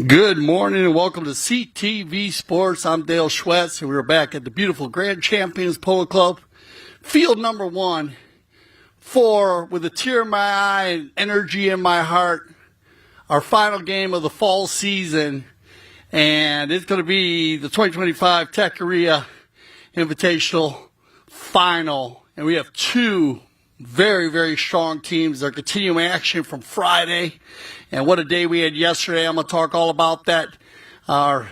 Good morning and welcome to CTV Sports. I'm Dale Schwetz, and we're back at the beautiful Grand Champions Polo Club, field number 1, with a tear in my eye and energy in my heart, our final game of the fall season, and it's going to be the 2025 Tackeria Invitational Final, and we have two very, very strong teams. They're continuing action from Friday, and what a day we had yesterday. I'm going to talk all about that. Our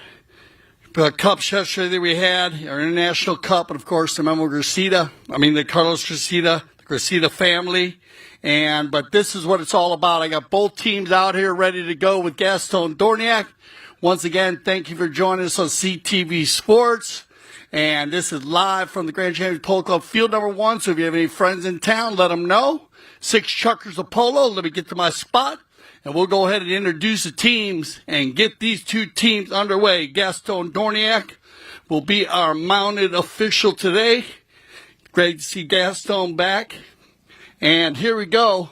cups yesterday that we had, our International Cup, and of course the Carlos Gracida, the Gracida family. But this is what it's all about. I got both teams out here ready to go with Gaston Dorniak. Once again, thank you for joining us on CTV Sports. And this is live from the Grand Champions Polo Club, field number 1. So if you have any friends in town, let them know. 6 chuckers of polo. Let me get to my spot. And we'll go ahead and introduce the teams and get these two teams underway. Gaston Dorniak will be our mounted official today. Great to see Gaston back. And here we go.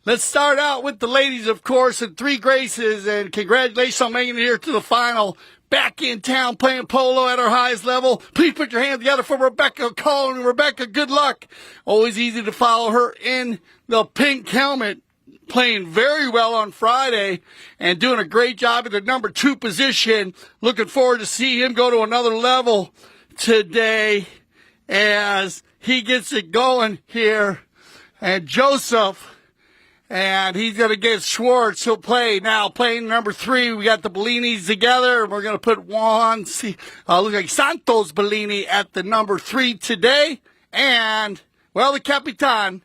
Let's start out with the ladies, of course, and three graces, and congratulations on making it here to the final. Back in town playing polo at our highest level. Please put your hands together for Rebecca Cohen. Rebecca, good luck. Always easy to follow her in the pink helmet. Playing very well on Friday and doing a great job at the number 2 position. Looking forward to see him go to another level today as he gets it going here. And Joseph, and he's going to get Schwartz. He'll play now. Playing number 3, we got the Bellinis together. We're going to put Juan, look like Santos Bellini at the number 3 today. And, well, the Capitan.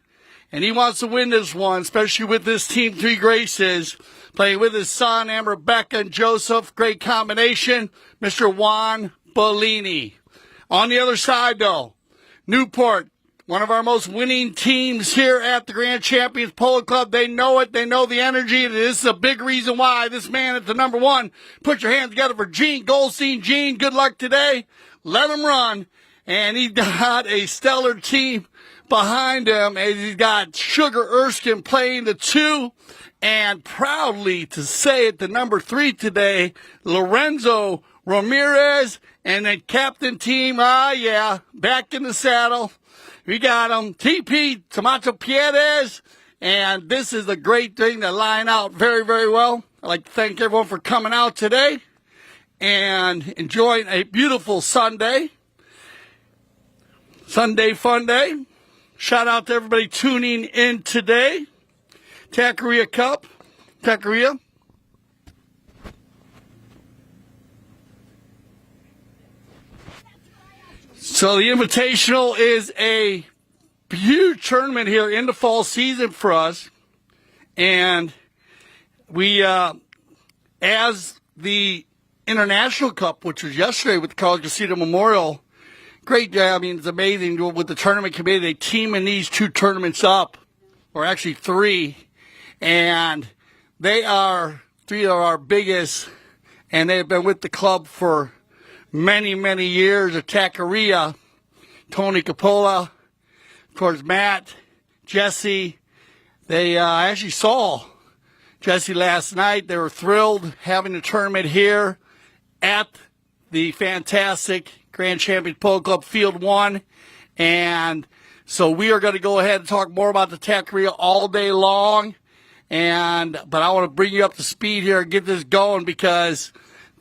And he wants to win this one, especially with this team, 3 graces. Playing with his son and Rebecca and Joseph. Great combination. Mr. Juan Bellini. On the other side, though, Newport, one of our most winning teams here at the Grand Champions Polo Club. They know it. They know the energy. This is a big reason why this man at the number 1. Put your hands together for Gene Goldstein. Gene, good luck today. Let him run. And he's got a stellar team behind him as he's got Sugar Erskine playing the 2. And proudly to say at the number 3 today, Lorenzo Ramirez and the captain team. Back in the saddle. We got him, TP, Tomato Pierres, and this is a great thing to line out very, very well. I'd like to thank everyone for coming out today and enjoying a beautiful Sunday. Sunday fun day. Shout out to everybody tuning in today. Tackeria Cup. Tackeria. So the Invitational is a huge tournament here in the fall season for us. And we, as the International Cup, which was yesterday with the Carlos Casino Memorial, great job. I mean, it's amazing with the tournament committee. They team in these 2 tournaments up, or actually 3. And they are 3 of our biggest, and they have been with the club for many, many years. At Tackeria, Tony Capola, of course, Matt, Jesse. They I actually saw Jesse last night. They were thrilled having the tournament here at the fantastic Grand Champions Polo Club Field 1. And so we are going to go ahead and talk more about the Tackeria all day long. But I want to bring you up to speed here and get this going because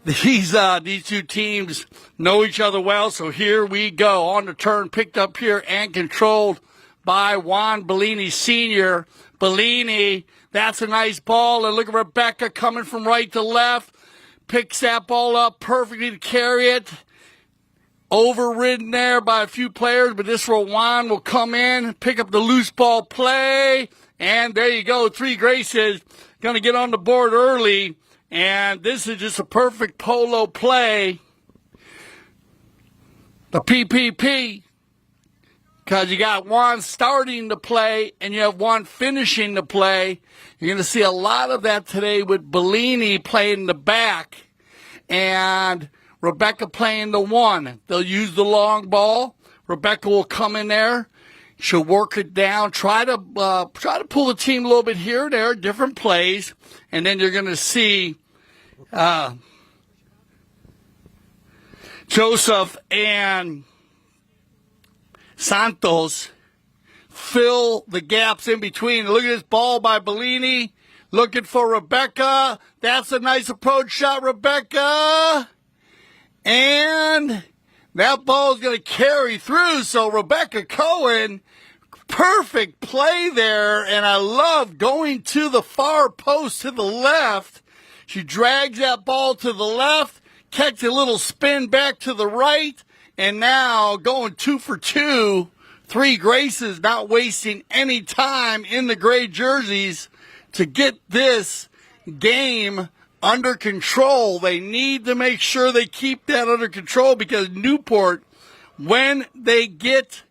these 2 teams know each other well. So here we go. On the turn, picked up here and controlled by Juan Bellini Sr. Bellini, that's a nice ball. And look at Rebecca coming from right to left. Picks that ball up perfectly to carry it. Overridden there by a few players, but this Juan will come in, pick up the loose ball play. And there you go. 3 graces. Going to get on the board early. And this is just a perfect polo play. The PPP. Because you got one starting to play and you have one finishing the play. You're going to see a lot of that today with Bellini playing the back. And Rebecca playing the 1. They'll use the long ball. Rebecca will come in there. She'll work it down. Try to pull the team a little bit here and there, different plays. And then you're going to see Joseph and Santos fill the gaps in between. Look at this ball by Bellini. Looking for Rebecca. That's a nice approach shot, Rebecca. And that ball is going to carry through. So Rebecca Cohen, perfect play there. And I love going to the far post to the left. She drags that ball to the left, catches a little spin back to the right, and now going 2 for 2. 3 graces, not wasting any time in the gray jerseys to get this game under control. They need to make sure they keep that under control because Newport, when they get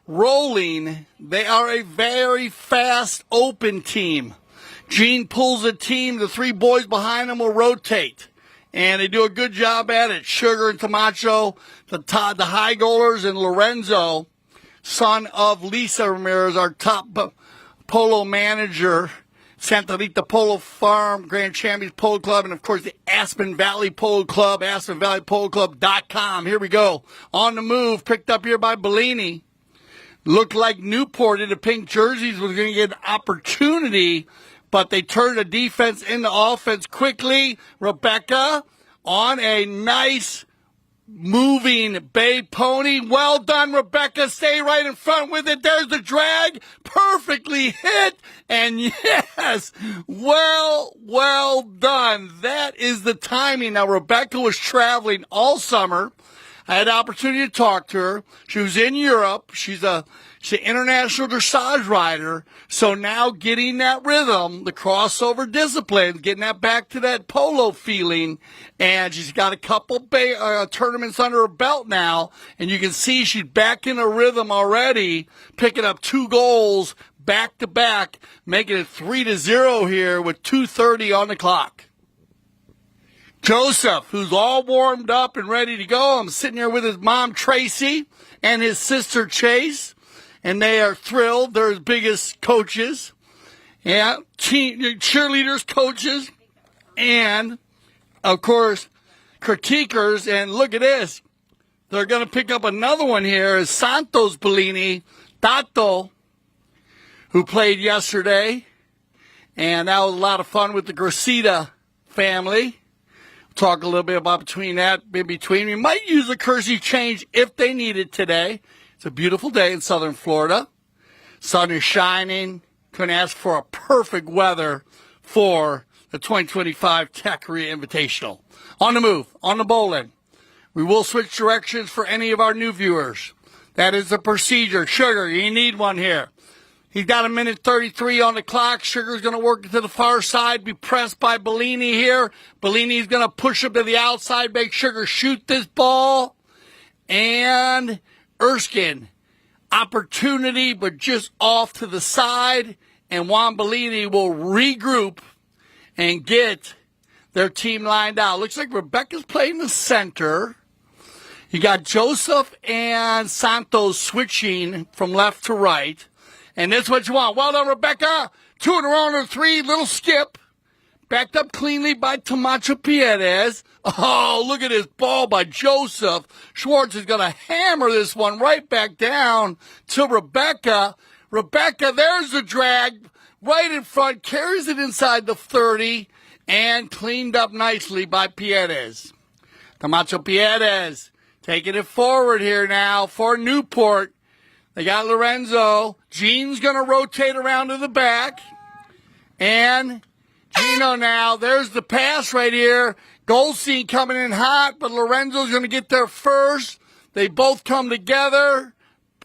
rolling, they are a very fast, open team. Gene pulls a team. The 3 boys behind him will rotate. And they do a good job at it. Sugar and Tamacho, the high goalers, and Lorenzo, son of Lisa Ramirez, our top polo manager. Santa Rita Polo Farm, Grand Champions Polo Club, and of course the Aspen Valley Polo Club, AspenValleyPoloClub.com. Here we go. On the move, picked up here by Bellini. Looked like Newport in the pink jerseys was going to get an opportunity, but they turned the defense into offense quickly. Rebecca on a nice moving bay pony. Well done, Rebecca. Stay right in front with it. There's the drag. Perfectly hit. And yes, well done. That is the timing. Now, Rebecca was traveling all summer. I had the opportunity to talk to her. She was in Europe. She's an international dressage rider. So now getting that rhythm, the crossover discipline, getting that back to that polo feeling. And she's got a couple tournaments under her belt now. And you can see she's back in a rhythm already, picking up 2 goals back to back, making it 3-0 here with 2:30 on the clock. Joseph, who's all warmed up and ready to go. I'm sitting here with his mom, Tracy, and his sister, Chase, and they are thrilled. They're his biggest coaches, cheerleaders, coaches, and, of course, critiquers. And look at this. They're going to pick up another one here is Santos Bellini, Tato, who played yesterday, and that was a lot of fun with the Gracita family. Talk a little bit about in between. We might use a Kersey change if they need it today. It's a beautiful day in southern Florida. Sun is shining. Couldn't ask for a perfect weather for the 2025 Tackeria Invitational. On the move, on the bowling. We will switch directions for any of our new viewers. That is the procedure. Sugar, you need one here. He's got 1:33 on the clock. Sugar's going to work to the far side, be pressed by Bellini here. Bellini's going to push him to the outside, make Sugar shoot this ball. And Erskine, opportunity, but just off to the side. And Juan Bellini will regroup and get their team lined out. Looks like Rebecca's playing the center. You got Joseph and Santos switching from left to right. And that's what you want. Well done, Rebecca. 2 in a row on 3. Little skip. Backed up cleanly by Camacho Pierres. Oh, look at this ball by Joseph. Schwartz is going to hammer this one right back down to Rebecca. Rebecca, there's the drag. Right in front. Carries it inside the 30. And cleaned up nicely by Pierres. Camacho Pierres taking it forward here now for Newport. They got Lorenzo. Gene's going to rotate around to the back. And Gino now. There's the pass right here. Goldstein coming in hot, but Lorenzo's going to get there first. They both come together.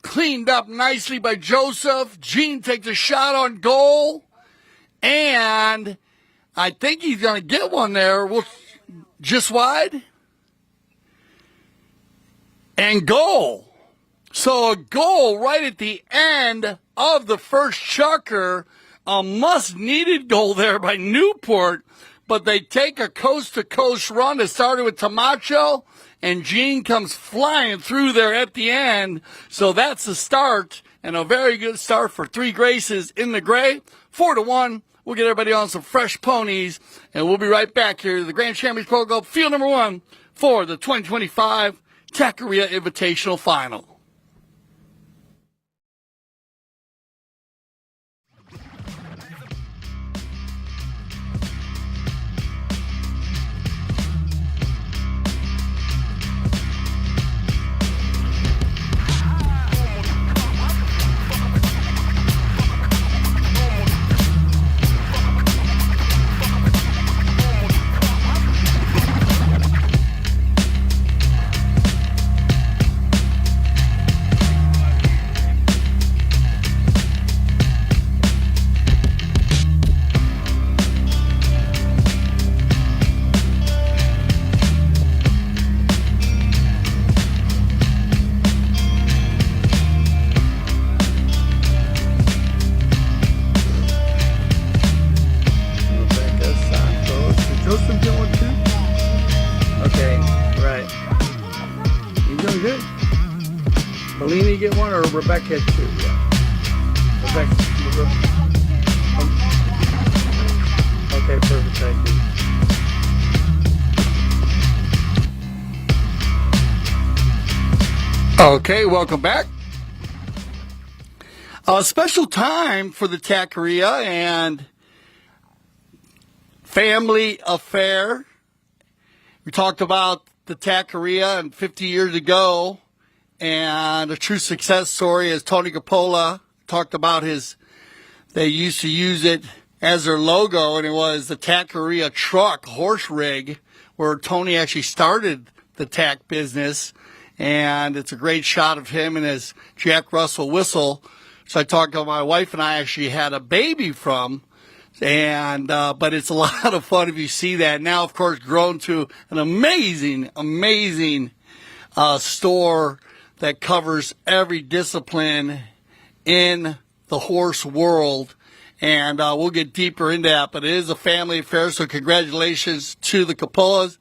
Cleaned up nicely by Joseph. Gene takes a shot on goal. And I think he's going to get one there. Just wide. And goal. So a goal right at the end of the first chukker, a must-needed goal there by Newport, but they take a coast-to-coast run. It started with Camacho, and Gene comes flying through there at the end. So that's the start, and a very good start for 3 Graces in the gray. 4-1. We'll get everybody on some fresh ponies, and we'll be right back here to the Grand Champions Polo Club, field number 1 for the 2025 Tackeria Invitational Final. Bellini get one, or Rebecca had 2? Yeah. Rebecca. Okay, welcome back. A special time for the Tackeria and family affair. We talked about the Tackeria and 50 years ago and a true success story as Tony Coppola talked about they used to use it as their logo, and it was the Tackeria truck horse rig where Tony actually started the tack business. And it's a great shot of him and his Jack Russell whistle. So I talked to my wife and I actually had a baby from. And, but it's a lot of fun if you see that. Now, of course, grown to an amazing store that covers every discipline in the horse world. And, we'll get deeper into that, but it is a family affair. So congratulations to the Coppolas.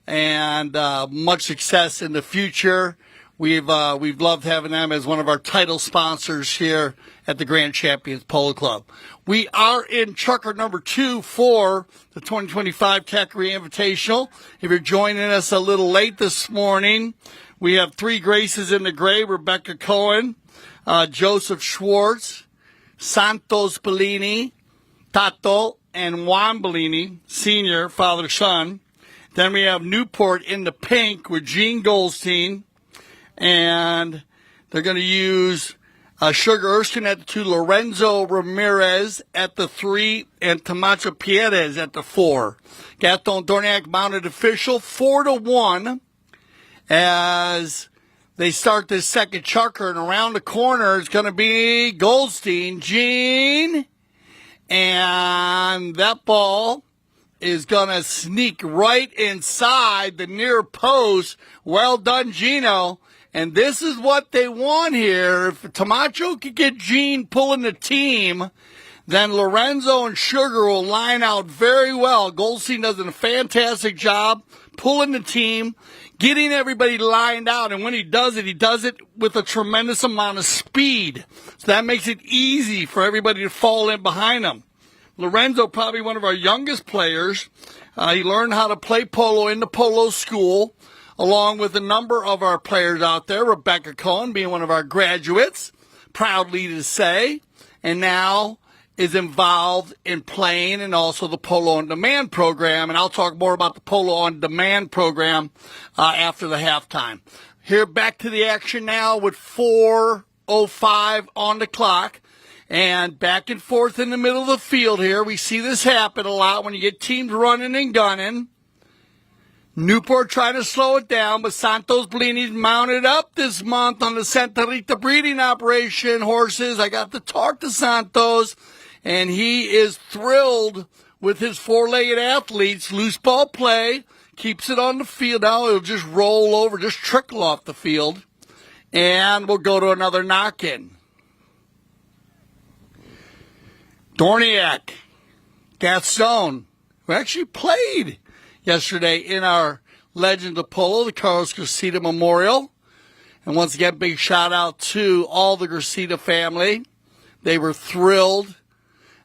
And much success in the future. We've loved having them as one of our title sponsors here at the Grand Champions Polo Club. We are in trucker number 2 for the 2025 Tackeria Invitational. If you're joining us a little late this morning, we have 3 Graces in the gray: Rebecca Cohen, Joseph Schwartz, Santos Bellini, Tato, and Juan Bellini, Senior, father-son. Then we have Newport in the pink with Gene Goldstein. And they're going to use Sugar Erskine at the 2, Lorenzo Ramirez at the 3, and Camacho Pierres at the 4. Gaston Dorniak mounted official 4-1 as they start this second chucker. And around the corner is going to be Goldstein, Gene. And that ball is going to sneak right inside the near post. Well done, Gino. And this is what they want here. If Camacho could get Gene pulling the team, then Lorenzo and Sugar will line out very well. Goldstein does a fantastic job pulling the team, getting everybody lined out. And when he does it with a tremendous amount of speed. So that makes it easy for everybody to fall in behind him. Lorenzo, probably one of our youngest players. He learned how to play polo in the polo school, along with a number of our players out there. Rebecca Cohen being one of our graduates, proudly to say, and now is involved in playing and also the Polo on Demand program. And I'll talk more about the Polo on Demand program after the halftime. Here, back to the action now with 4:05 on the clock. And back and forth in the middle of the field here. We see this happen a lot when you get teams running and gunning. Newport trying to slow it down, but Santos Bellini's mounted up this month on the Santa Rita breeding operation horses. I got to talk to Santos, and he is thrilled with his 4-legged athletes. Loose ball play, keeps it on the field. Now it'll just roll over, just trickle off the field. And we'll go to another knock-in. Dorniak, Gaston, who actually played yesterday in our Legend of Polo, the Carlos Gracita Memorial. And once again, big shout out to all the Gracita family. They were thrilled.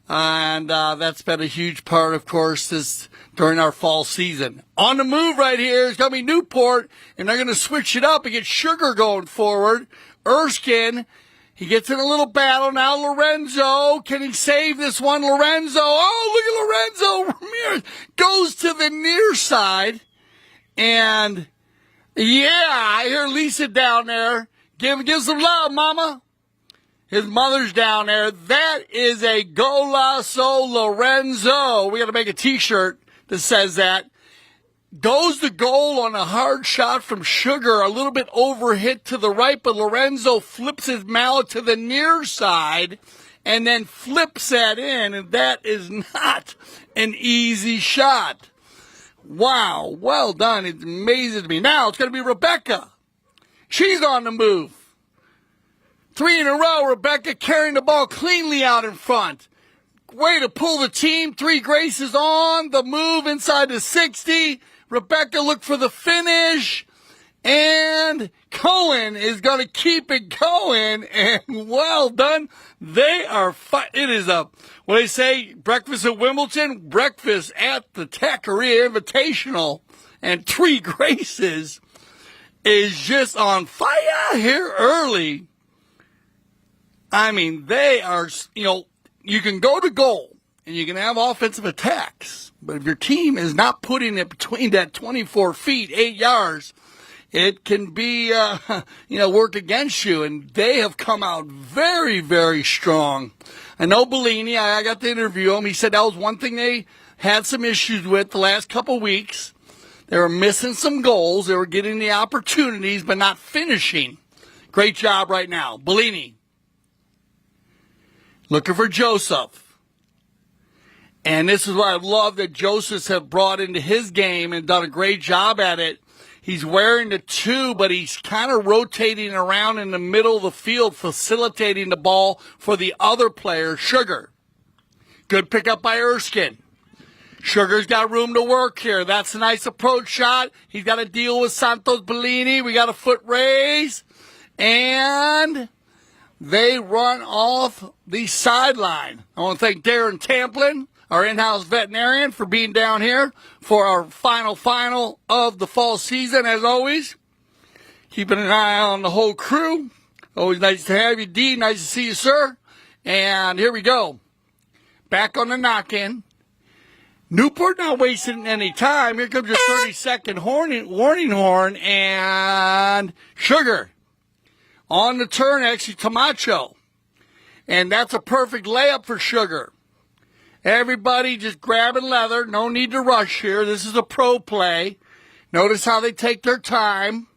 And that's been a huge part, of course, during our fall season. On the move right here is going to be Newport, and they're going to switch it up and get Sugar going forward. Erskine, he gets in a little battle now. Lorenzo, can he save this one? Lorenzo, oh, look at Lorenzo. Ramirez goes to the near side. And, yeah, I hear Lisa down there. Give some love, mama. His mother's down there. That is a Golazo Lorenzo. We got to make a T-shirt that says that. Goes to goal on a hard shot from Sugar, a little bit overhit to the right, but Lorenzo flips his mallet to the near side and then flips that in, and that is not an easy shot. Wow, well done. It amazes me. Now it's going to be Rebecca. She's on the move. 3 in a row, Rebecca carrying the ball cleanly out in front. Way to pull the team. 3 Graces on the move inside the 60. Rebecca looked for the finish, and Cohen is going to keep it going, and well done. They are it is what they say, breakfast at Wimbledon, breakfast at the Tackeria Invitational, and 3 Graces. is just on fire here early. I mean, they are, you can go to goal and you can have offensive attacks, but if your team is not putting it between that 24 feet, 8 yards, it can be, work against you. And they have come out very, very strong. I know Bellini, I got to interview him. He said that was one thing they had some issues with the last couple of weeks. They were missing some goals. They were getting the opportunities, but not finishing. Great job right now. Bellini. Looking for Joseph. And this is what I love that Joseph have brought into his game and done a great job at it. He's wearing the 2, but he's kind of rotating around in the middle of the field, facilitating the ball for the other player, Sugar. Good pickup by Erskine. Sugar's got room to work here. That's a nice approach shot. He's got to deal with Santos Bellini. We got a foot raise. And they run off the sideline. I want to thank Darren Tamplin, our in-house veterinarian, for being down here for our final of the fall season, as always. Keeping an eye on the whole crew. Always nice to have you, D. Nice to see you, sir. And here we go. Back on the knock-in. Newport not wasting any time. Here comes your 30-second warning horn, and Sugar. On the turn, actually, Tamacho. And that's a perfect layup for Sugar. Everybody just grabbing leather. No need to rush here. This is a pro play. Notice how they take their time.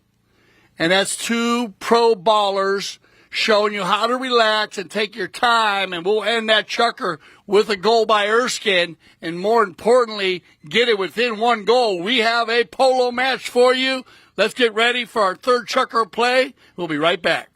And that's 2 pro ballers showing you how to relax and take your time. And we'll end that chucker with a goal by Erskine. And more importantly, get it within 1 goal. We have a polo match for you. Let's get ready for our 3rd chucker play. We'll be right back.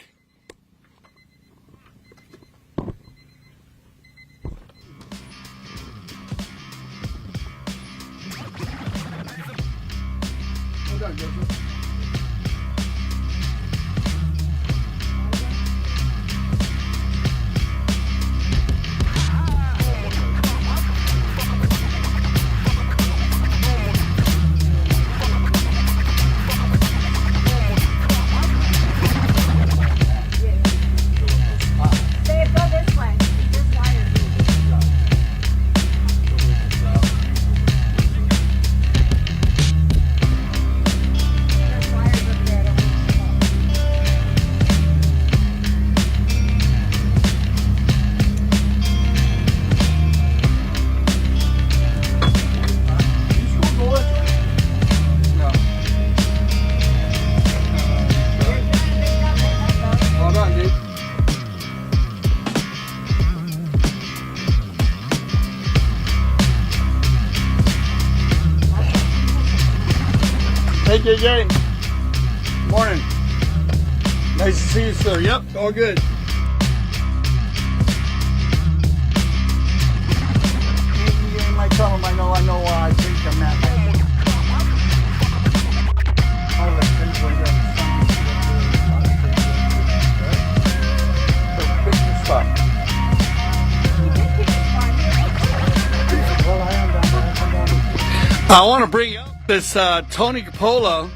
Hey, JJ. Morning. Nice to see you, sir. Yep, all good. You might tell him I know I think I'm not. I want to bring up this Tony Coppola,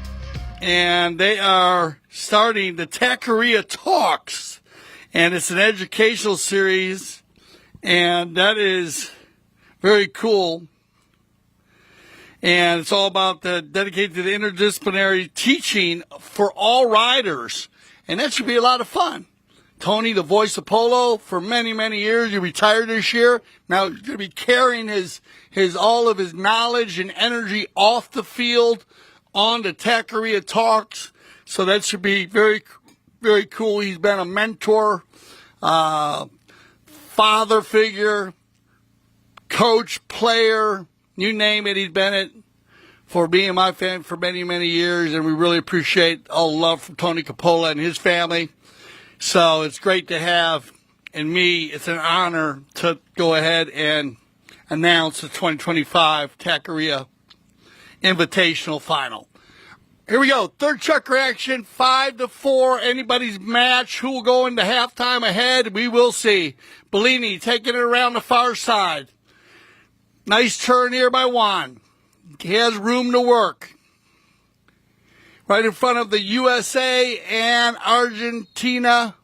and they are starting the Tackeria Talks, and it's an educational series, and that is very cool. And it's all about dedicated to the interdisciplinary teaching for all riders, and that should be a lot of fun. Tony, the voice of polo for many, many years. He retired this year. Now he's going to be carrying all of his knowledge and energy off the field on the Tackeria Talks. So that should be very, very cool. He's been a mentor, father figure, coach, player, you name it. He's been it for being my fan for many, many years. And we really appreciate all the love from Tony Coppola and his family. So it's great to have, and me, it's an honor to go ahead and announce the 2025 Tackeria Invitational Final. Here we go, third chucker action, 5-4, anybody's match. Who will go into halftime ahead? We will see. Bellini taking it around the far side. Nice turn here by Juan. He has room to work. right in front of the USA and Argentina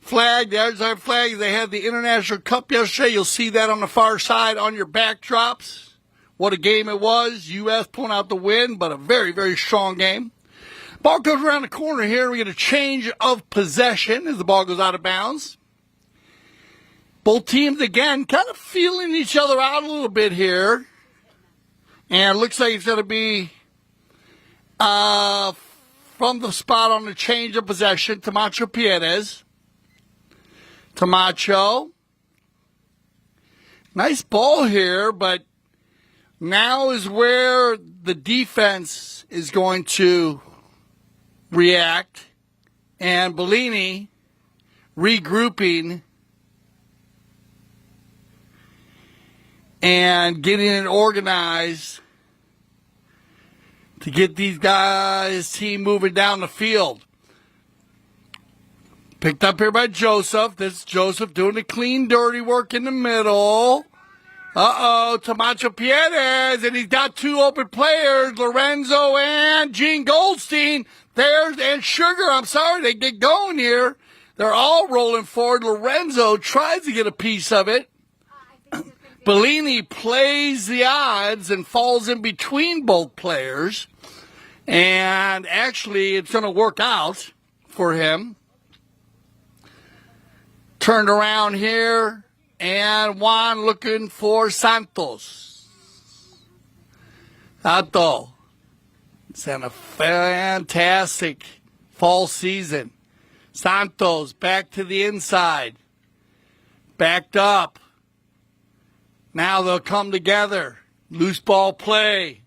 flag, the Argentine flag. They had the International Cup yesterday. You'll see that on the far side on your backdrops. What a game it was. U.S. pulling out the win, but a very, very strong game. Ball goes around the corner here. We get a change of possession as the ball goes out of bounds. Both teams, again, kind of feeling each other out a little bit here. And it looks like it's going to be from the spot on the change of possession, Camacho Pierez. Camacho. Nice ball here, but now is where the defense is going to react. And Bellini regrouping and getting it organized to get these guys' team moving down the field. Picked up here by Joseph. This is Joseph doing the clean, dirty work in the middle. Camacho Pierez, and he's got two open players, Lorenzo and Gene Goldstein. And Sugar, I'm sorry, they get going here. They're all rolling forward. Lorenzo tries to get a piece of it. Bellini plays the odds and falls in between both players. And actually, it's going to work out for him. Turned around here, and Juan looking for Santos. Santos. It's had a fantastic fall season. Santos back to the inside. Backed up. Now they'll come together. Loose ball play.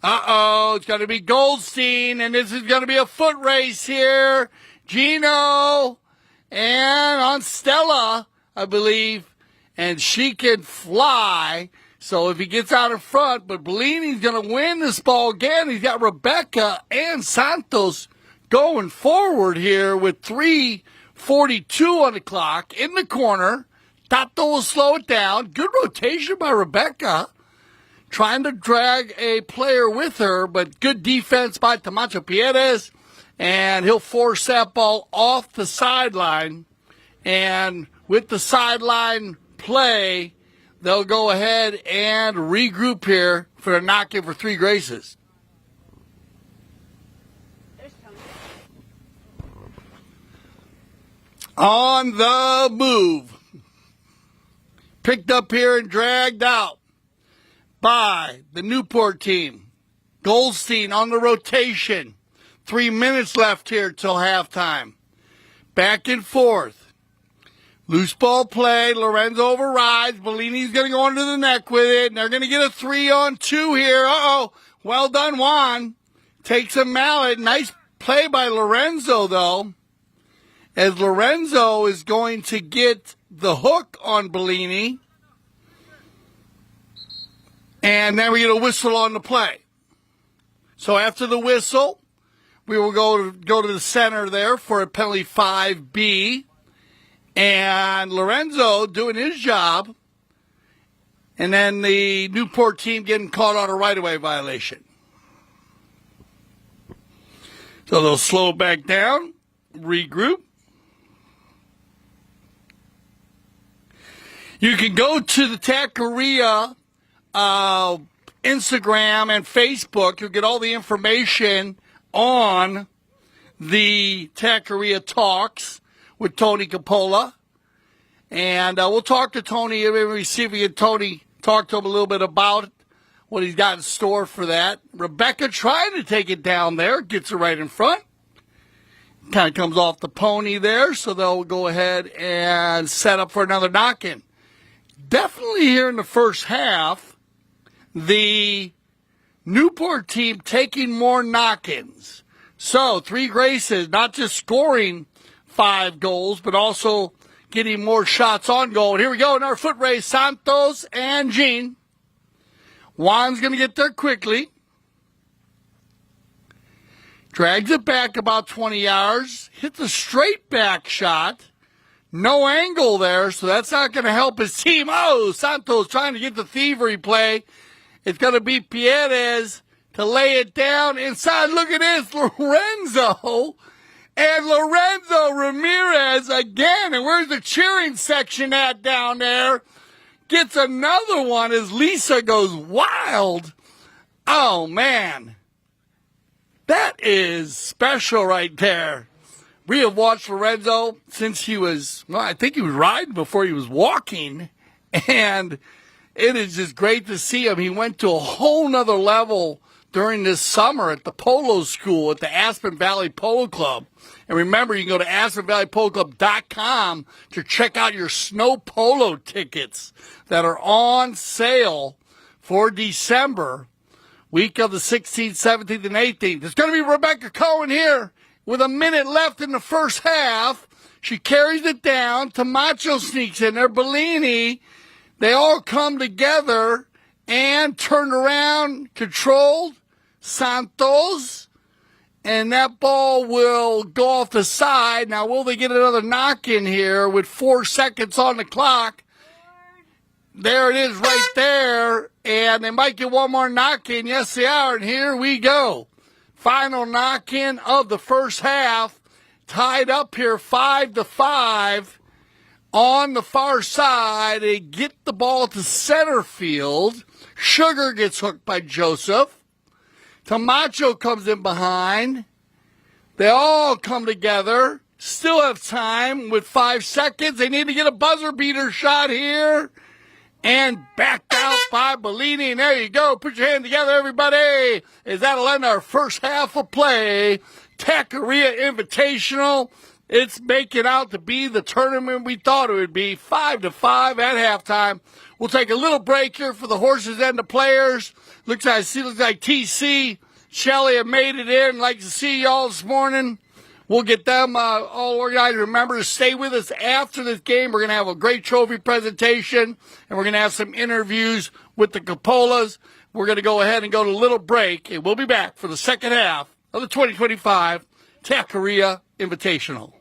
It's going to be Goldstein, and this is going to be a foot race here. Gino and on Stella, I believe, and she can fly. So if he gets out in front, but Bellini's going to win this ball again. He's got Rebecca and Santos going forward here with 3:42 on the clock in the corner. Tato will slow it down. Good rotation by Rebecca. Trying to drag a player with her, but good defense by Camacho Pierez. And he'll force that ball off the sideline. And with the sideline play, they'll go ahead and regroup here for a knock-in for three graces. On the move. Picked up here and dragged out by the Newport team. Goldstein on the rotation. 3 minutes left here till halftime. Back and forth. Loose ball play. Lorenzo overrides. Bellini's going to go under the neck with it. And they're going to get a 3-on-2 here. Well done, Juan. Takes a mallet. Nice play by Lorenzo, though. As Lorenzo is going to get the hook on Bellini. And then we get a whistle on the play. So after the whistle, we will go to the center there for a penalty 5B. And Lorenzo doing his job. And then the Newport team getting caught on a right-of-way violation. So they'll slow back down, regroup. You can go to the Tackeria Instagram and Facebook. You'll get all the information on the Tackeria Talks with Tony Capola. And we'll talk to Tony. Maybe see if we can Tony talk to him a little bit about what he's got in store for that. Rebecca trying to take it down there. Gets it right in front. Kind of comes off the pony there. So they'll go ahead and set up for another knock-in. Definitely here in the first half, the Newport team taking more knock-ins. So, three graces, not just scoring 5 goals, but also getting more shots on goal. And here we go in our foot race, Santos and Gene. Juan's going to get there quickly. Drags it back about 20 yards. Hits a straight back shot. No angle there, so that's not going to help his team. Santos trying to get the thievery play. It's going to be Pierez to lay it down inside. Look at this, Lorenzo. And Lorenzo Ramirez again. And where's the cheering section at down there? Gets another one as Lisa goes wild. Oh, man. That is special right there. We have watched Lorenzo since he was, well, I think he was riding before he was walking. And it is just great to see him. He went to a whole nother level during this summer at the polo school at the Aspen Valley Polo Club. And remember, you can go to AspenValleyPoloClub.com to check out your snow polo tickets that are on sale for December, week of the 16th, 17th, and 18th. There's going to be Rebecca Cohen here with a minute left in the first half. She carries it down. Tamacho sneaks in there. Bellini. They all come together and turn around, controlled. Santos. And that ball will go off the side. Now, will they get another knock in here with 4 seconds on the clock? There it is right there. And they might get one more knock in. Yes, they are. And here we go. Final knock in of the first half. Tied up here 5-5 on the far side. They get the ball to center field. Sugar gets hooked by Joseph. Tamacho comes in behind. They all come together. Still have time with 5 seconds. They need to get a buzzer beater shot here. And backed out by Bellini. And there you go. Put your hand together, everybody. As that'll end our first half of play. Tackeria Invitational. It's making out to be the tournament we thought it would be. 5-5 at halftime. We'll take a little break here for the horses and the players. Looks like TC, Shelly have made it in. Like to see y'all this morning. We'll get them all organized. Remember to stay with us after this game. We're going to have a great trophy presentation, and we're going to have some interviews with the Capolas. We're going to go ahead and go to a little break, and we'll be back for the second half of the 2025 Tackeria Invitational.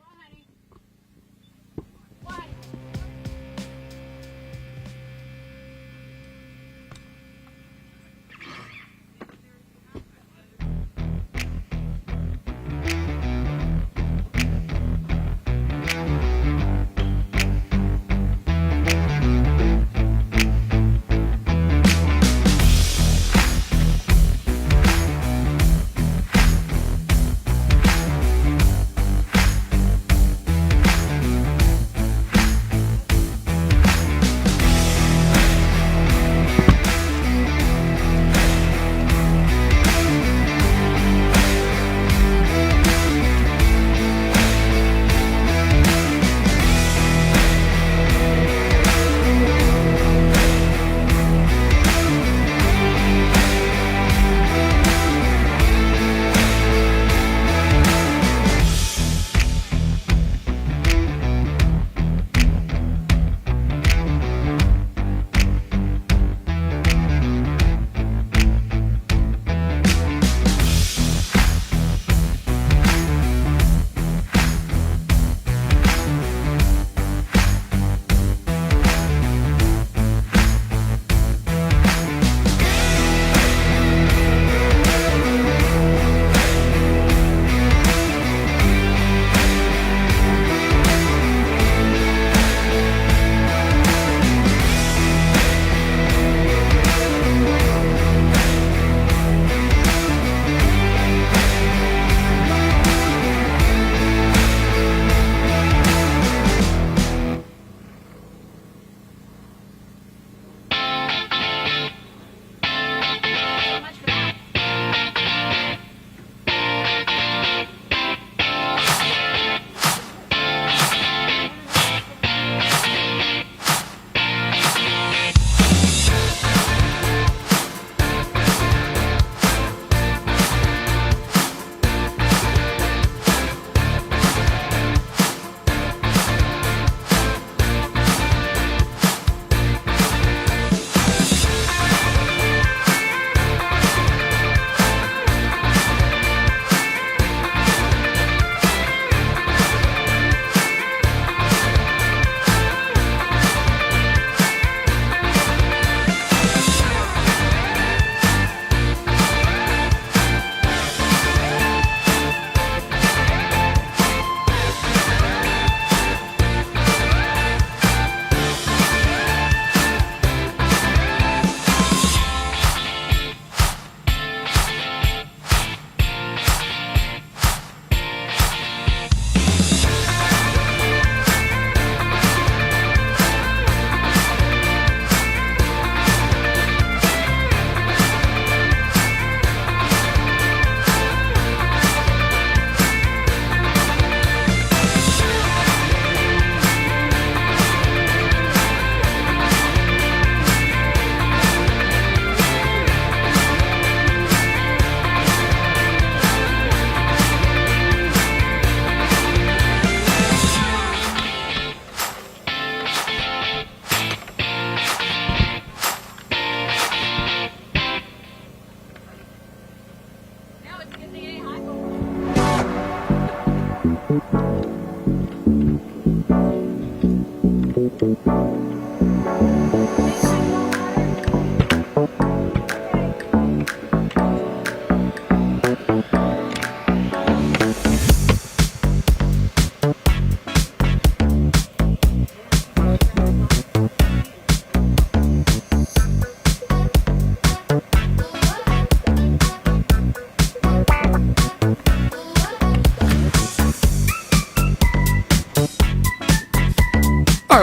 All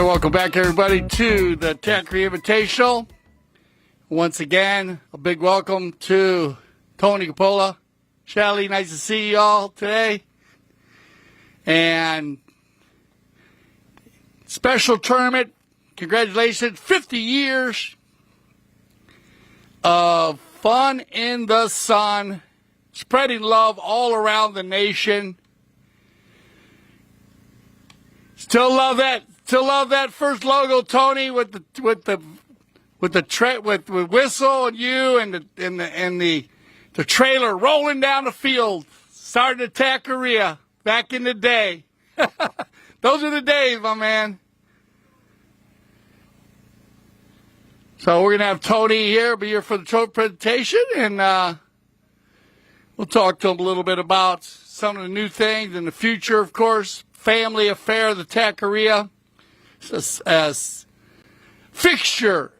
right, welcome back, everybody, to the Tackeria Invitational. Once again, a big welcome to Tony Capola. Shelly, nice to see you all today. And special tournament, congratulations, 50 years of fun in the sun, spreading love all around the nation. Still love that first logo, Tony, with the whistle and you and the trailer rolling down the field, starting at Tackeria back in the day. Those are the days, my man. So we're gonna have Tony here, be here for the trophy presentation, and we'll talk to him a little bit about some of the new things in the future, of course. Family affair, the Tackeria, as fixture,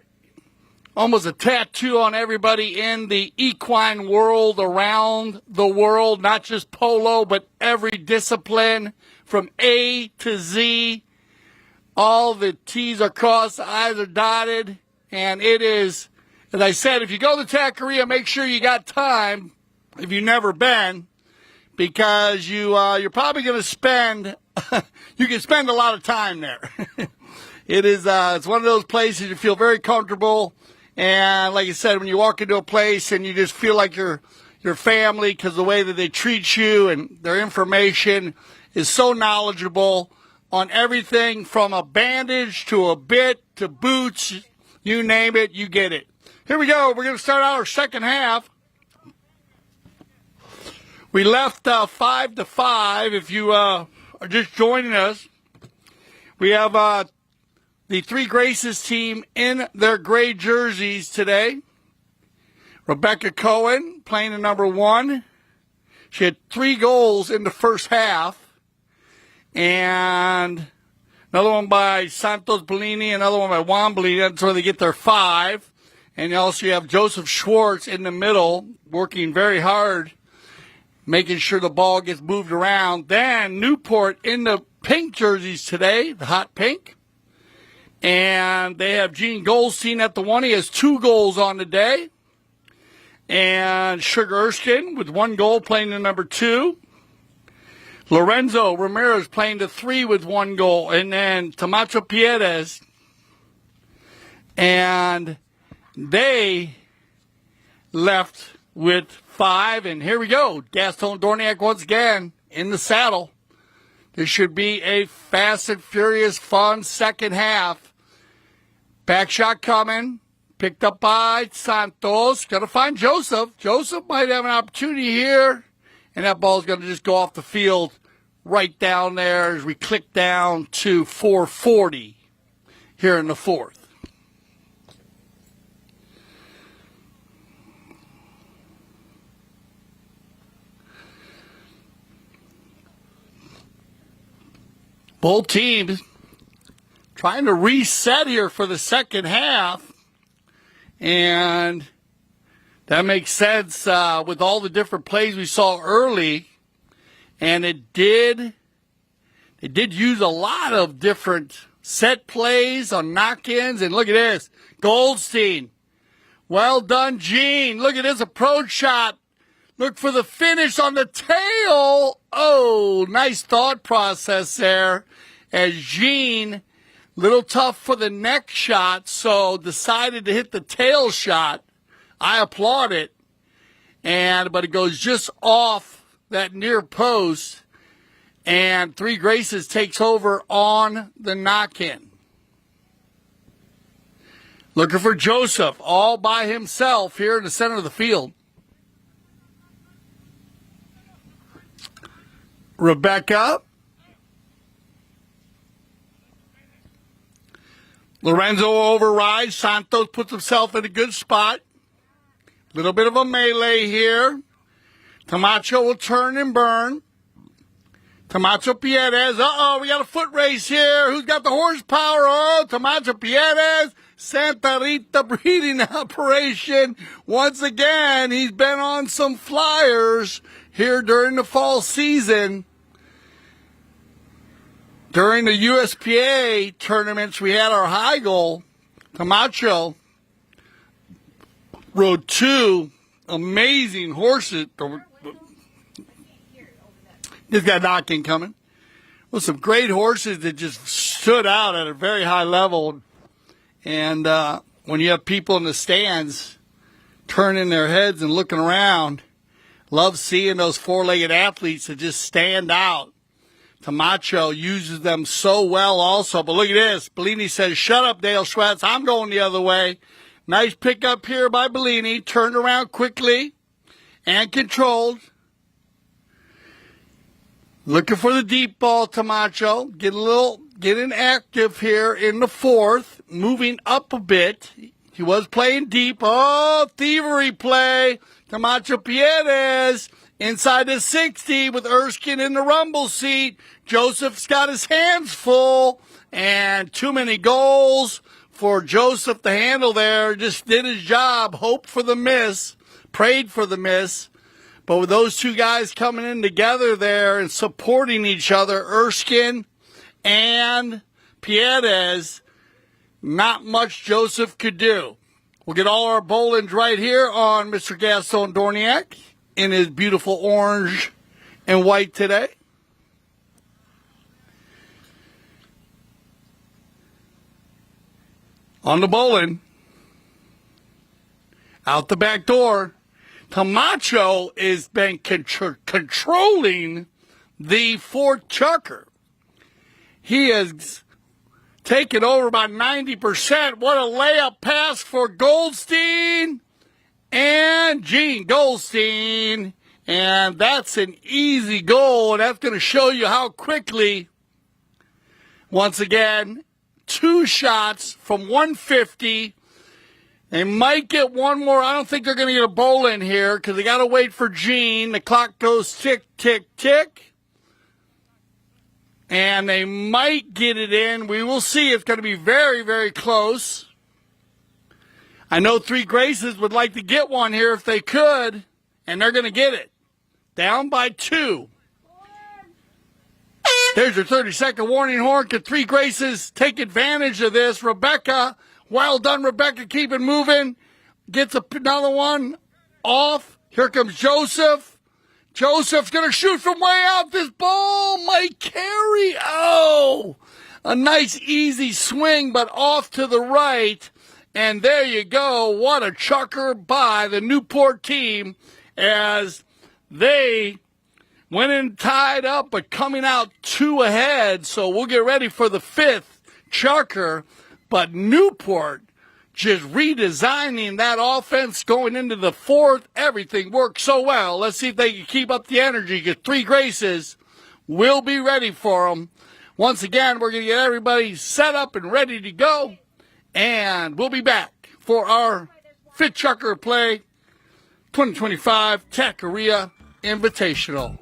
almost a tattoo on everybody in the equine world around the world, not just polo, but every discipline from A to Z. All the T's are crossed, the I's are dotted, and it is, as I said, if you go to Tackeria, make sure you got time, if you've never been, because you're probably going to spend, you can spend a lot of time there. It's one of those places you feel very comfortable, and like I said, when you walk into a place and you just feel like your family, because the way that they treat you and their information is so knowledgeable on everything from a bandage to a bit to boots, you name it, you get it. Here we go. We're going to start out our second half. We left 5-5. If you are just joining us, we have the Three Graces team in their gray jerseys today. Rebecca Cohen playing the number 1. She had 3 goals in the first half. And another one by Santos Bellini, another one by Juan Bellini. That's where they get their 5. And also you have Joseph Schwartz in the middle, working very hard, making sure the ball gets moved around. Then Newport in the pink jerseys today, the hot pink. And they have Gene Goldstein at the 1. He has 2 goals on the day. And Sugar Erskine with 1 goal playing the number 2. Lorenzo Ramirez playing the 3 with 1 goal. And then Tomacho Pierres. And they left with 5. And here we go. Gaston Dorniak once again in the saddle. This should be a fast and furious, fun second half. Back shot coming. Picked up by Santos. Going to find Joseph. Joseph might have an opportunity here. And that ball's going to just go off the field right down there as we click down to 4:40 here in the fourth. Both teams trying to reset here for the second half. And that makes sense with all the different plays we saw early. And they did use a lot of different set plays on knock-ins. And look at this. Goldstein. Well done, Gene. Look at this approach shot. Look for the finish on the tail. Oh, nice thought process there. As Gene, little tough for the neck shot, so decided to hit the tail shot. I applaud it. But it goes just off that near post. And Three Graces takes over on the knock-in. Looking for Joseph all by himself here in the center of the field. Lorenzo overrides. Santos puts himself in a good spot. Little bit of a melee here. Camacho will turn and burn. Camacho Pierez. Uh-oh, we got a foot race here. Who's got the horsepower? Oh, Camacho Pierez. Santa Rita breeding operation. Once again, he's been on some flyers here during the fall season. During the USPA tournaments, we had our high goal. Camacho rode two amazing horses. He's got knocking coming. With some great horses that just stood out at a very high level. And when you have people in the stands turning their heads and looking around, love seeing those four-legged athletes that just stand out. Camacho uses them so well also. But look at this. Bellini says, shut up, Dale Schwetz. I'm going the other way. Nice pickup here by Bellini. Turned around quickly and controlled. Looking for the deep ball, Camacho. Getting active here in the fourth. Moving up a bit. He was playing deep. Oh, thievery play. Camacho Pierez inside the 60 with Erskine in the rumble seat. Joseph's got his hands full. And too many goals for Joseph to handle there. Just did his job. Hoped for the miss. Prayed for the miss. But with those two guys coming in together there and supporting each other, Erskine and Pierez, not much Joseph could do. We'll get all our bowlings right here on Mr. Gaston Dorniak in his beautiful orange and white today. On the bowling, out the back door, Camacho has been controlling the fourth chucker. He has taken over about 90%. What a layup pass for Goldstein and Gene Goldstein. And that's an easy goal. And that's going to show you how quickly, once again, two shots from 150. They might get one more. I don't think they're going to get a bowl in here because they got to wait for Gene. The clock goes tick, tick, tick. And they might get it in. We will see. It's going to be very, very close. I know Three Graces would like to get one here if they could. And they're going to get it. Down by 2. There's your 30-second warning horn. Can Three Graces take advantage of this? Rebecca. Well done, Rebecca. Keep it moving. Gets another one off. Here comes Joseph. Joseph's going to shoot from way out. This ball might carry. Oh, a nice easy swing, but off to the right. And there you go. What a chucker by the Newport team as they went in tied up, but coming out 2 ahead. So we'll get ready for the 5th chucker. But Newport just redesigning that offense going into the 4th. Everything worked so well. Let's see if they can keep up the energy because Three Graces will be ready for them. Once again, we're going to get everybody set up and ready to go. And we'll be back for our 5th chucker play 2025 Tackeria Invitational.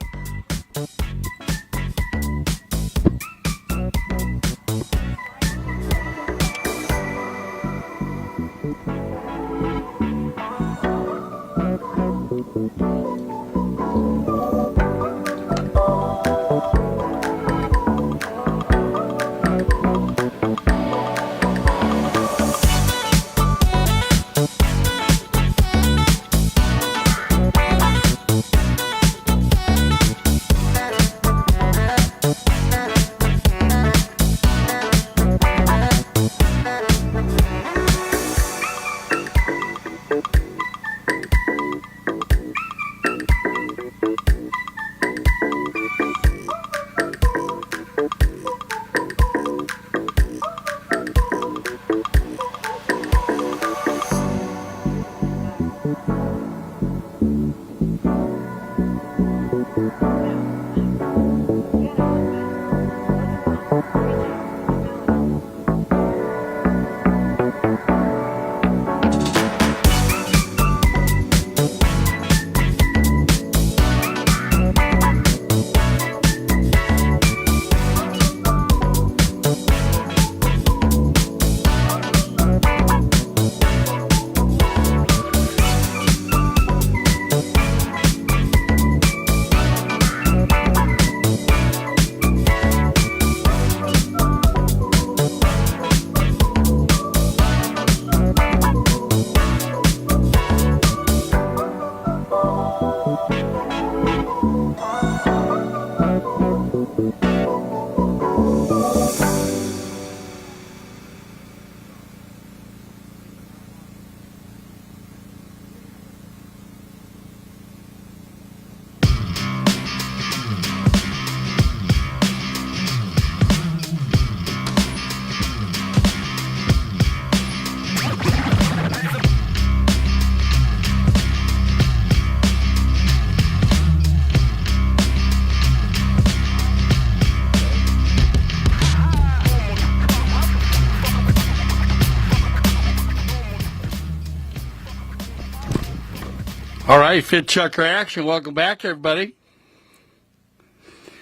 All right, Fit Chucker action. Welcome back, everybody.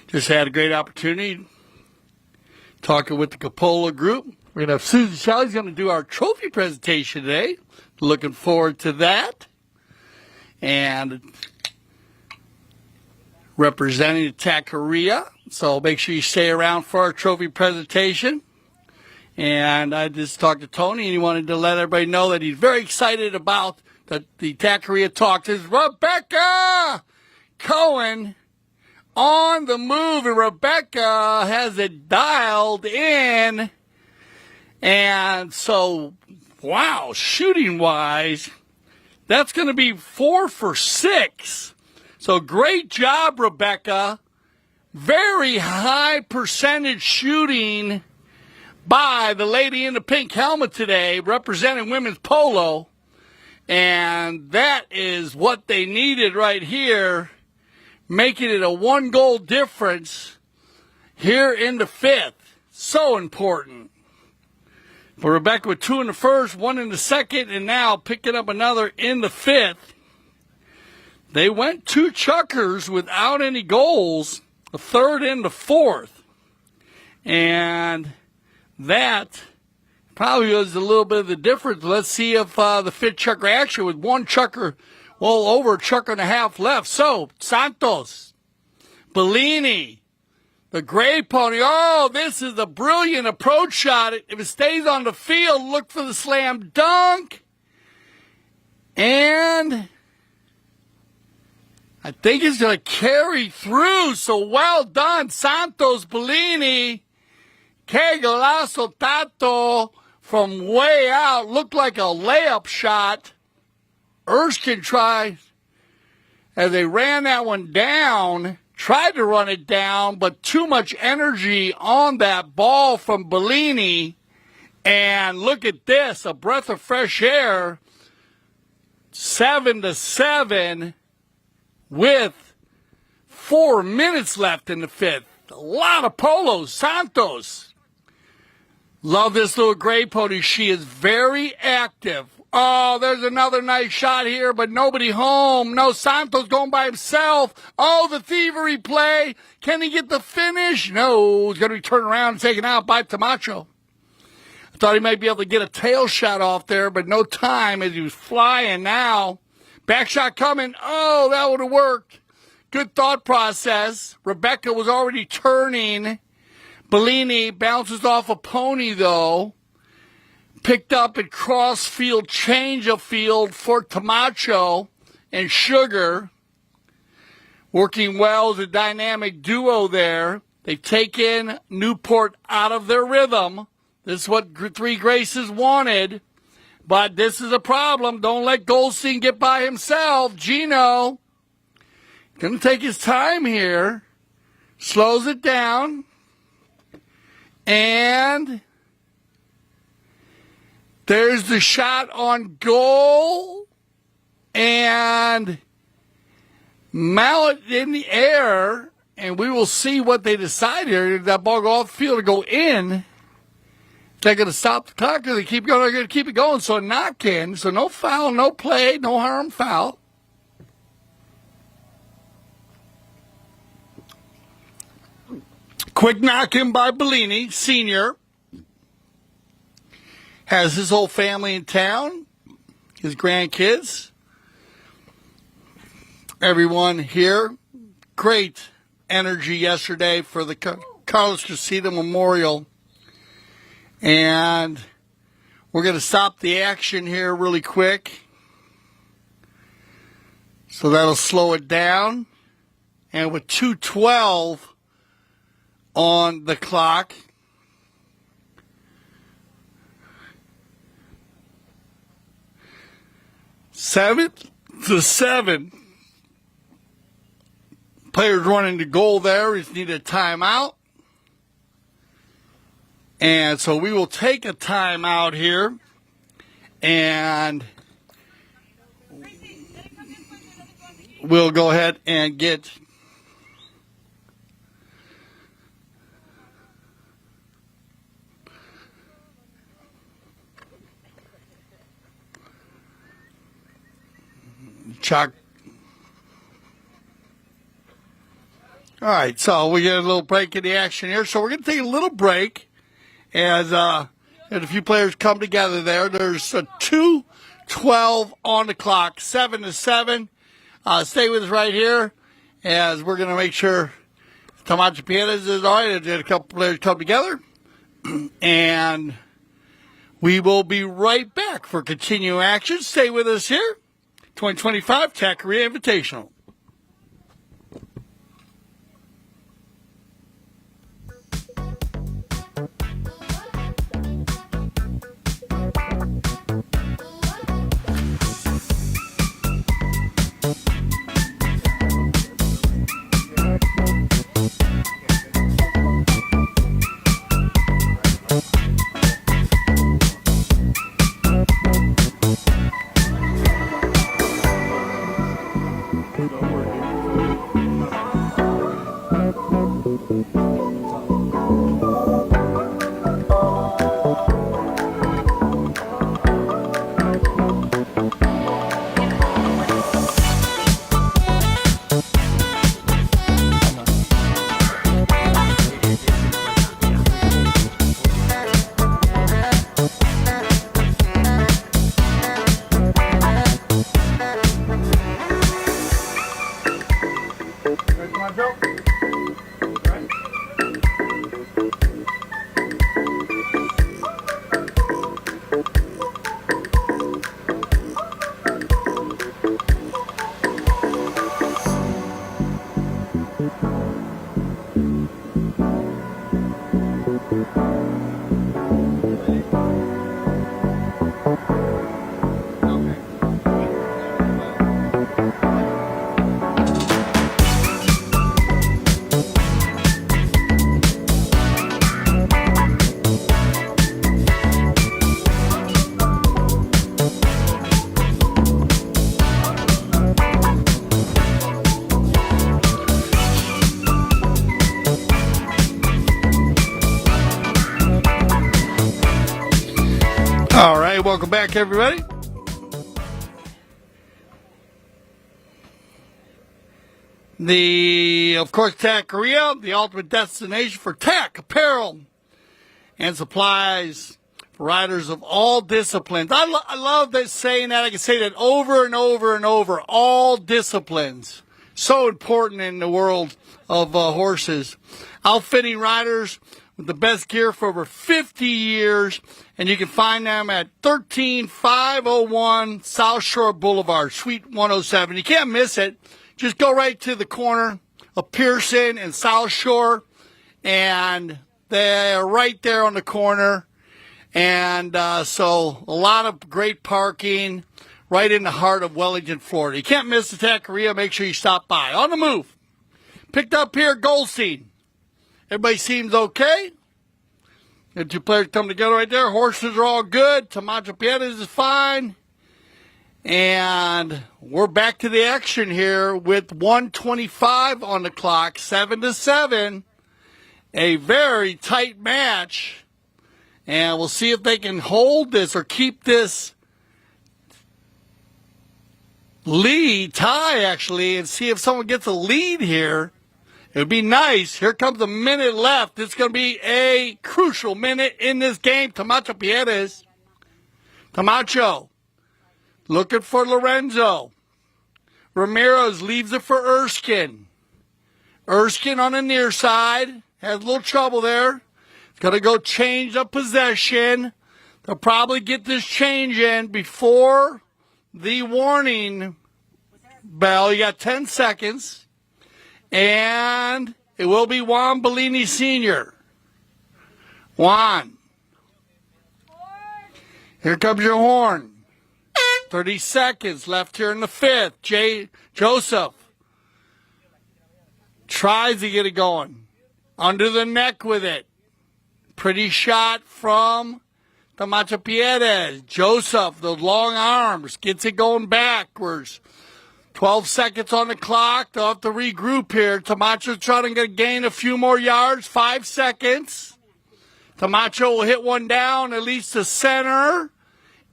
Just had a great opportunity talking with the Capola group. We're going to have Susan Shelley's going to do our trophy presentation today. Looking forward to that. And representing the Tackeria. So make sure you stay around for our trophy presentation. And I just talked to Tony, and he wanted to let everybody know that he's very excited about the Tackeria talk. There's Rebecca Cohen on the move, and Rebecca has it dialed in. And so, wow, shooting-wise, that's going to be 4 for 6. So great job, Rebecca. Very high percentage shooting by the lady in the pink helmet today, representing women's polo. And that is what they needed right here, making it a 1-goal difference here in the 5th. So important. But Rebecca with 2 in the first, 1 in the second, and now picking up another in the 5th. They went 2 chuckers without any goals, the 3rd and the 4th. And that probably was a little bit of the difference. Let's see if the Fit Chucker action with 1 chucker, well, over a chucker and a half left. So, Santos, Bellini, the gray pony. Oh, this is a brilliant approach shot. If it stays on the field, look for the slam dunk. And I think it's going to carry through. So well done, Santos, Bellini. Que golazo, Tato, from way out. Looked like a layup shot. Erskine tried, as they ran that one down, tried to run it down, but too much energy on that ball from Bellini. And look at this, a breath of fresh air. 7-7 with 4 minutes left in the 5th. A lot of polos. Santos. Love this little gray pony. She is very active. Oh, there's another nice shot here, but nobody home. No, Santos going by himself. Oh, the thievery play. Can he get the finish? No, he's going to be turned around and taken out by Tamacho. I thought he might be able to get a tail shot off there, but no time as he was flying now. Back shot coming. Oh, that would have worked. Good thought process. Rebecca was already turning. Bellini bounces off a pony, though. Picked up at cross field, change of field for Tamacho and Sugar. Working well as a dynamic duo there. They've taken Newport out of their rhythm. This is what Three Graces wanted. But this is a problem. Don't let Goldstein get by himself. Gino, going to take his time here. Slows it down. And there's the shot on goal. And mallet in the air. And we will see what they decide here. If that ball go off the field or go in. They're going to stop the clock because they keep going. They're going to keep it going. So a knock in. So no foul, no play, no harm, foul. Quick knock in by Bellini, senior. Has his whole family in town. His grandkids. Everyone here. Great energy yesterday for the Carlos Casita Memorial. And we're going to stop the action here really quick. So that'll slow it down. And with 2:12 on the clock, seventh to 7. Players running the goal there. He's needed a timeout. And so we will take a timeout here. And we'll go ahead and get All right, so we get a little break in the action here. So we're going to take a little break as a few players come together there. There's a 2:12 on the clock, 7-7. Stay with us right here as we're going to make sure Camacho Piedras is all right. And a couple players come together. And we will be right back for continuing action. Stay with us here. 2025 Tackeria Invitational. All right, welcome back, everybody. Of course, Tackeria, the ultimate destination for tack, apparel, and supplies for riders of all disciplines. I love that saying that. I can say that over and over and over. All disciplines. So important in the world of horses. Outfitting riders with the best gear for over 50 years, and you can find them at 13501 South Shore Boulevard, Suite 107. You can't miss it. Just go right to the corner of Pearson and South Shore, and they're right there on the corner. And so a lot of great parking right in the heart of Wellington, Florida. You can't miss the Tackeria. Make sure you stop by. On the move. Picked up here at Goldstein. Everybody seems okay. The two players come together right there. Horses are all good. Camacho Piedras is fine. And we're back to the action here with 1:25 on the clock, 7-7. A very tight match. And we'll see if they can hold this or keep this lead, tie actually, and see if someone gets a lead here. It would be nice. Here comes a minute left. It's going to be a crucial minute in this game. Camacho Piedras. Camacho looking for Lorenzo. Ramirez leaves it for Erskine. Erskine on the near side. Has a little trouble there. It's going to go change of possession. They'll probably get this change in before the warning bell. You got 10 seconds. And it will be Juan Bellini Sr. Juan. Here comes your horn. 30 seconds left here in the fifth. Joseph tries to get it going. Under the neck with it. Pretty shot from Camacho Piedras. Joseph, those long arms, gets it going backwards. 12 seconds on the clock. They'll have to regroup here. Camacho's trying to gain a few more yards. 5 seconds. Camacho will hit one down, at least to center.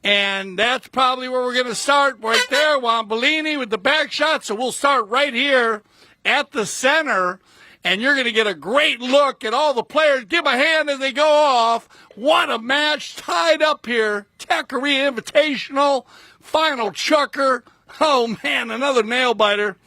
And that's probably where we're going to start right there. Juan Bellini with the back shot. So we'll start right here at the center. and you're going to get a great look at all the players. Give them a hand as they go off. What a match tied up here. Tackeria Invitational, final chucker. Oh, man, another nail-biter.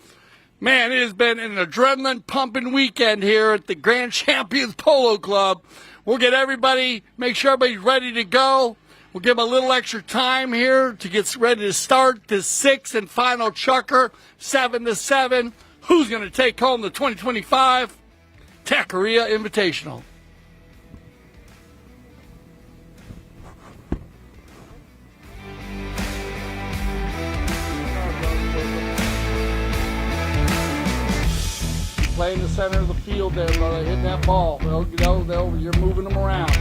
Man, it has been an adrenaline-pumping weekend here at the Grand Champions Polo Club. We'll get everybody, make sure everybody's ready to go. We'll give them a little extra time here to get ready to start this sixth and final chukker, 7-7. Who's going to take home the 2025 Tackeria Invitational? Play in the center of the field there, brother. Hitting that ball. You're moving them around.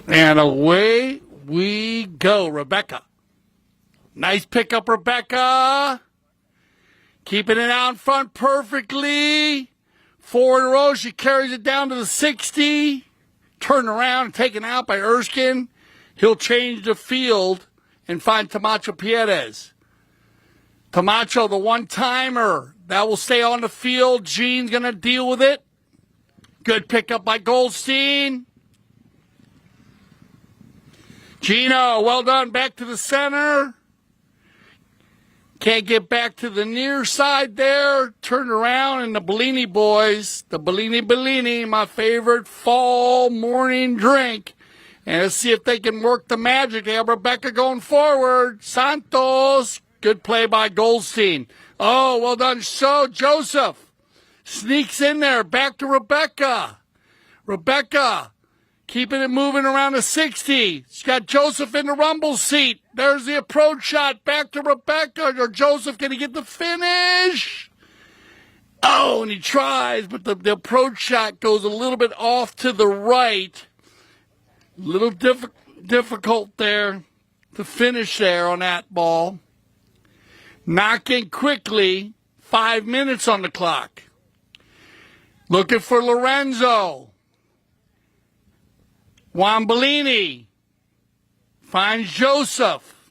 And away we go, Rebecca. Nice pickup, Rebecca. Keeping it out in front perfectly. 4 in a row. She carries it down to the 60. Turned around and taken out by Erskine. He'll change the field and find Tamacho Pierres. Tamacho, the one-timer. That will stay on the field. Jean's going to deal with it. Good pickup by Goldstein. Gino, well done. Back to the center. Can't get back to the near side there. Turn around, and the Bellini boys, the Bellini, my favorite fall morning drink. And let's see if they can work the magic. They have Rebecca going forward. Santos. Good play by Goldstein. Oh, well done. So, Joseph sneaks in there. Back to Rebecca. Rebecca. Keeping it moving around the 60. She's got Joseph in the rumble seat. There's the approach shot. Back to Rebecca. Or Joseph going to get the finish? Oh, and he tries, but the approach shot goes a little bit off to the right. A little difficult there to finish there on that ball. Knocking quickly. 5 minutes on the clock. Looking for Lorenzo. Juan Bellini finds Joseph.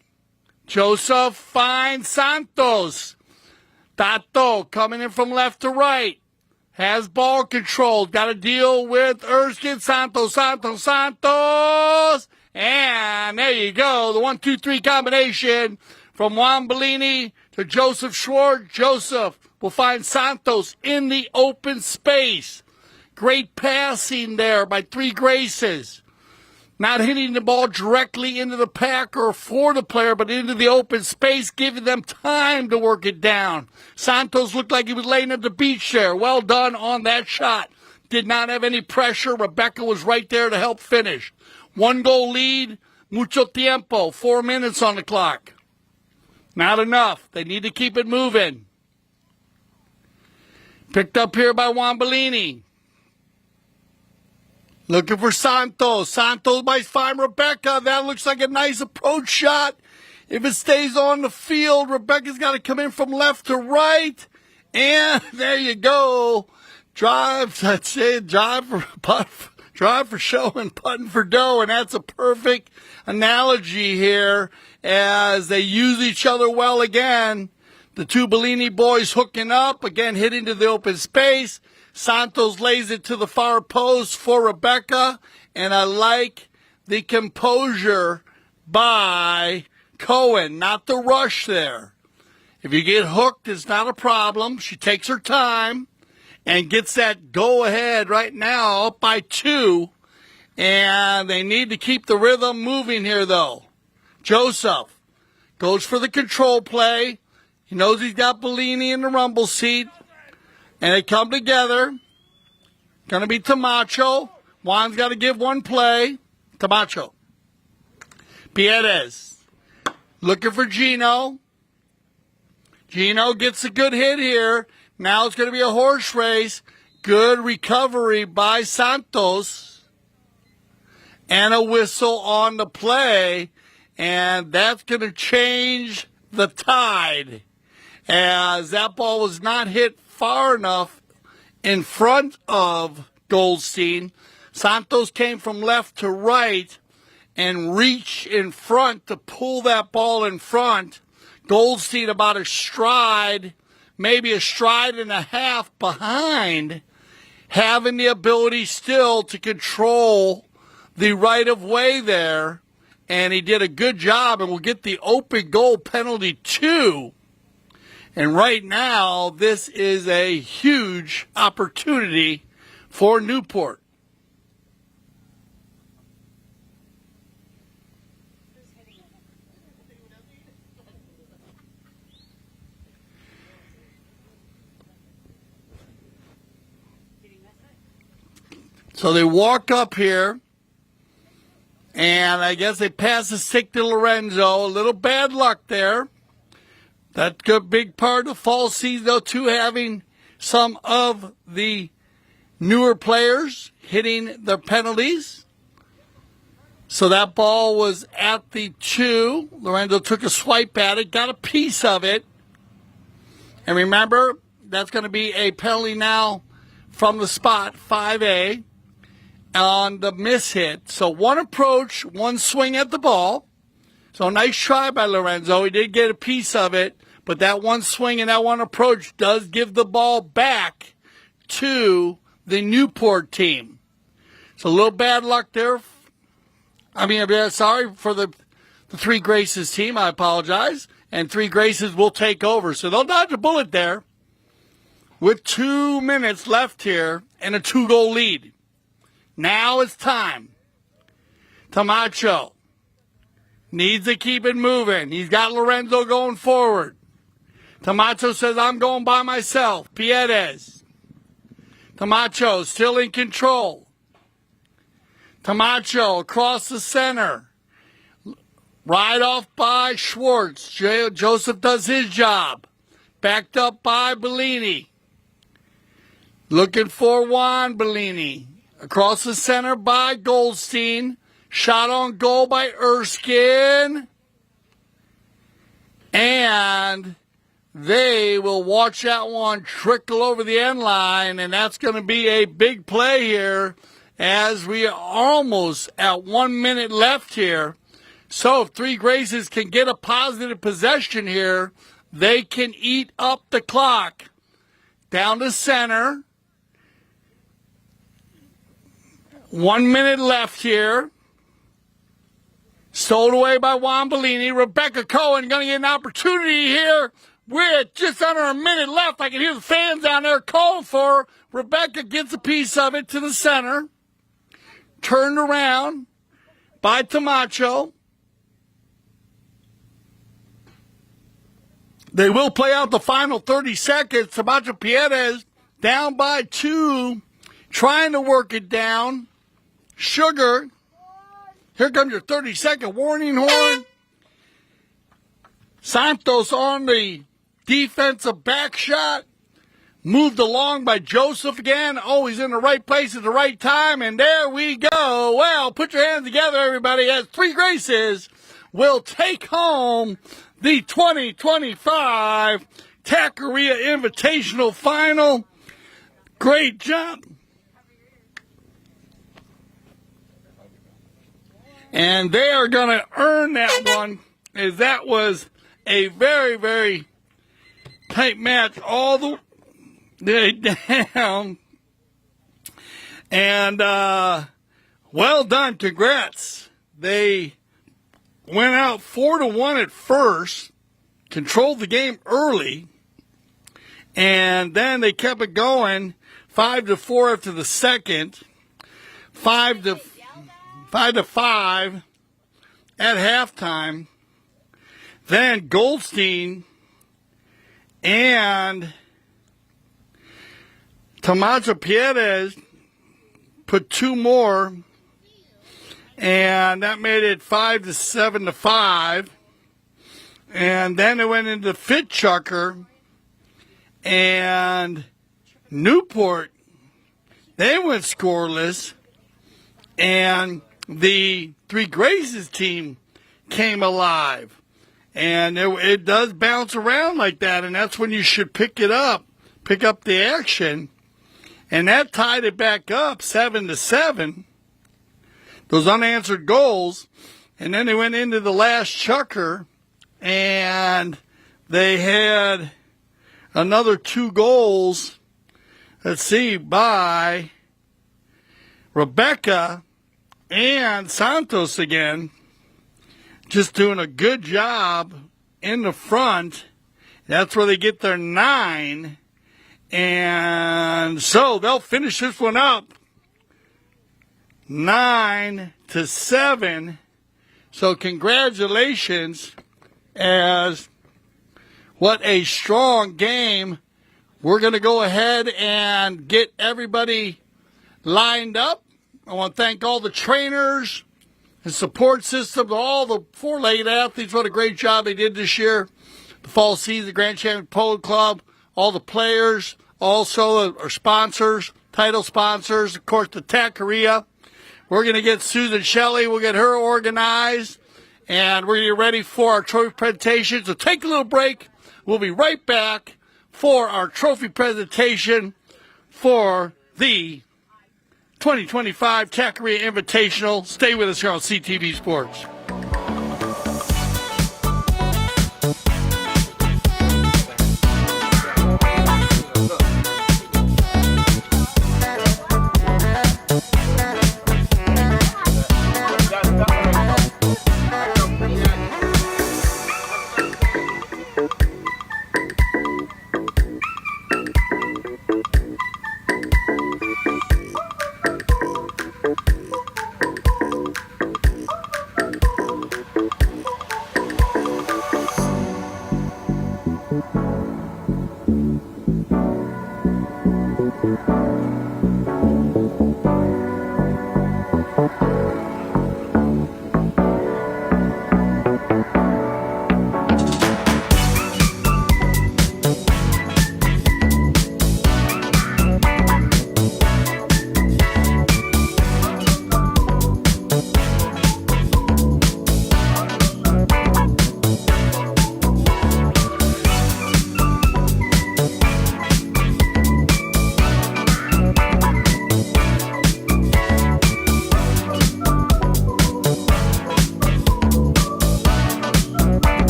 Joseph finds Santos. Tato coming in from left to right. Has ball control. Got to deal with Erskine. Santos. And there you go. The 1-2-3 combination from Juan Bellini to Joseph Schwartz. Joseph will find Santos in the open space. Great passing there by Three Graces. Not hitting the ball directly into the pack or for the player, but into the open space, giving them time to work it down. Santos looked like he was laying at the beach there. Well done on that shot. Did not have any pressure. Rebecca was right there to help finish. 1-goal lead, mucho tiempo, 4 minutes on the clock. Not enough. They need to keep it moving. Picked up here by Juan Bellini. Looking for Santos. Santos might find Rebecca. That looks like a nice approach shot. If it stays on the field, Rebecca's got to come in from left to right. And there you go. Drive, I'd say drive for show and putting for dough. And that's a perfect analogy here as they use each other well again. The two Bellini boys hooking up, again hitting to the open space. Santos lays it to the far post for Rebecca. And I like the composure by Cohen, not the rush there. If you get hooked, it's not a problem. She takes her time and gets that go-ahead right now up by 2. And they need to keep the rhythm moving here, though. Joseph goes for the control play. He knows he's got Bellini in the rumble seat. And they come together. Going to be Tamacho. Juan's got to give one play. Tamacho. Pierez. Looking for Gino. Gino gets a good hit here. Now it's going to be a horse race. Good recovery by Santos. And a whistle on the play. And that's going to change the tide. As that ball was not hit far enough in front of Goldstein. Santos came from left to right and reached in front to pull that ball in front. Goldstein about a stride, maybe a stride and a half behind, having the ability still to control the right of way there. And he did a good job and will get the open goal penalty too. And right now, this is a huge opportunity for Newport. So they walk up here, and I guess they pass the stick to Lorenzo. A little bad luck there. That's a big part of fall season, though, too, having some of the newer players hitting their penalties. So that ball was at the 2. Lorenzo took a swipe at it, got a piece of it. And remember, that's going to be a penalty now from the spot, 5A, on the miss hit. So one approach, one swing at the ball. So nice try by Lorenzo. He did get a piece of it, but that one swing and that one approach does give the ball back to the Newport team. So a little bad luck there. I'm sorry for the Three Graces team. I apologize. And Three Graces will take over. So they'll dodge a bullet there with 2 minutes left here and a 2-goal lead. Now it's time. Tamacho needs to keep it moving. He's got Lorenzo going forward. Tamacho says, I'm going by myself. Pierez. Tamacho still in control. Tamacho across the center. Right off by Schwartz. Joseph does his job. Backed up by Bellini. Looking for Juan Bellini. Across the center by Goldstein. Shot on goal by Erskine. And they will watch that one trickle over the end line. And that's going to be a big play here as we are almost at 1 minute left here. So if Three Graces can get a positive possession here, they can eat up the clock. Down to center. 1 minute left here. Stowed away by Juan Bellini. Rebecca Cohen going to get an opportunity here. We're just under a minute left. I can hear the fans down there calling for her. Rebecca gets a piece of it to the center. Turned around by Tamacho. They will play out the final 30 seconds. Tamacho Pierez down by 2. Trying to work it down. Sugar. Here comes your 30-second warning horn. Santos on the defensive back shot. moved along by Joseph again. Always in the right place at the right time. And there we go. Well, put your hands together, everybody, as Three Graces will take home the 2025 Tackeria Invitational Final. Great job. And they are going to earn that one, as that was a very, very tight match all the way down. And well done. Congrats. They went out 4-1 at first, controlled the game early, and then they kept it going 5-4 after the second, 5-5 at halftime. Then Goldstein and Tomaso Perez put two more, and that made it 5-7-5. And then it went into Fit Chucker and Newport. They went scoreless, and the Three Graces team came alive. And it does bounce around like that, and that's when you should pick up the action. And that tied it back up 7-7. Those unanswered goals. And then they went into the last chucker, and they had another 2 goals, let's see, by Rebecca and Santos again. Just doing a good job in the front. That's where they get their 9. And so they'll finish this one up 9-7. So congratulations, as what a strong game. We're going to go ahead and get everybody lined up. I want to thank all the trainers, the support system, all the four-legged athletes. What a great job they did this year. The fall season, Grand Champion Polo Club, all the players, also our sponsors, title sponsors, of course, the Tackeria. We're going to get Susan Shelley. We'll get her organized, and we're going to get ready for our trophy presentation. So take a little break. We'll be right back for our trophy presentation for the 2025 Tackeria Invitational. Stay with us here on CTV Sports.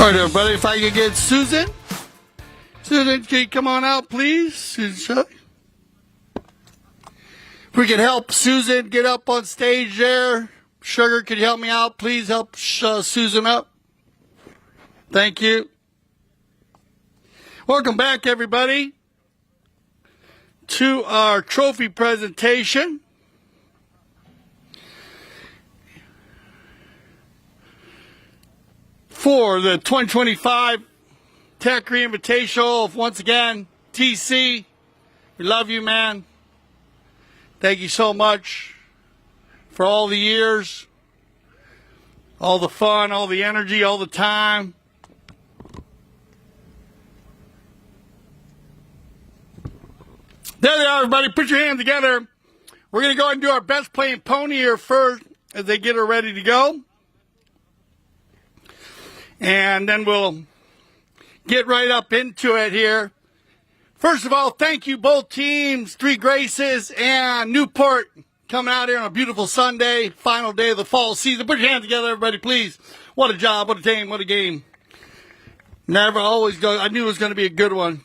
All right, everybody, if I could get Susan. Susan, can you come on out, please? Susan, if we could help Susan get up on stage there. Sugar, could you help me out? Please help Susan up. Thank you. Welcome back, everybody, to our trophy presentation. For the 2025 Tackeria Invitational. Once again, TC, we love you, man. Thank you so much for all the years, all the fun, all the energy, all the time. There they are, everybody. Put your hands together. We're going to go ahead and do our best playing pony here first as they get her ready to go. And then we'll get right up into it here. First of all, thank you both teams, Three Graces and Newport, coming out here on a beautiful Sunday, final day of the fall season. Put your hands together, everybody, please. What a job, what a game, what a game. Never always go. I knew it was going to be a good one.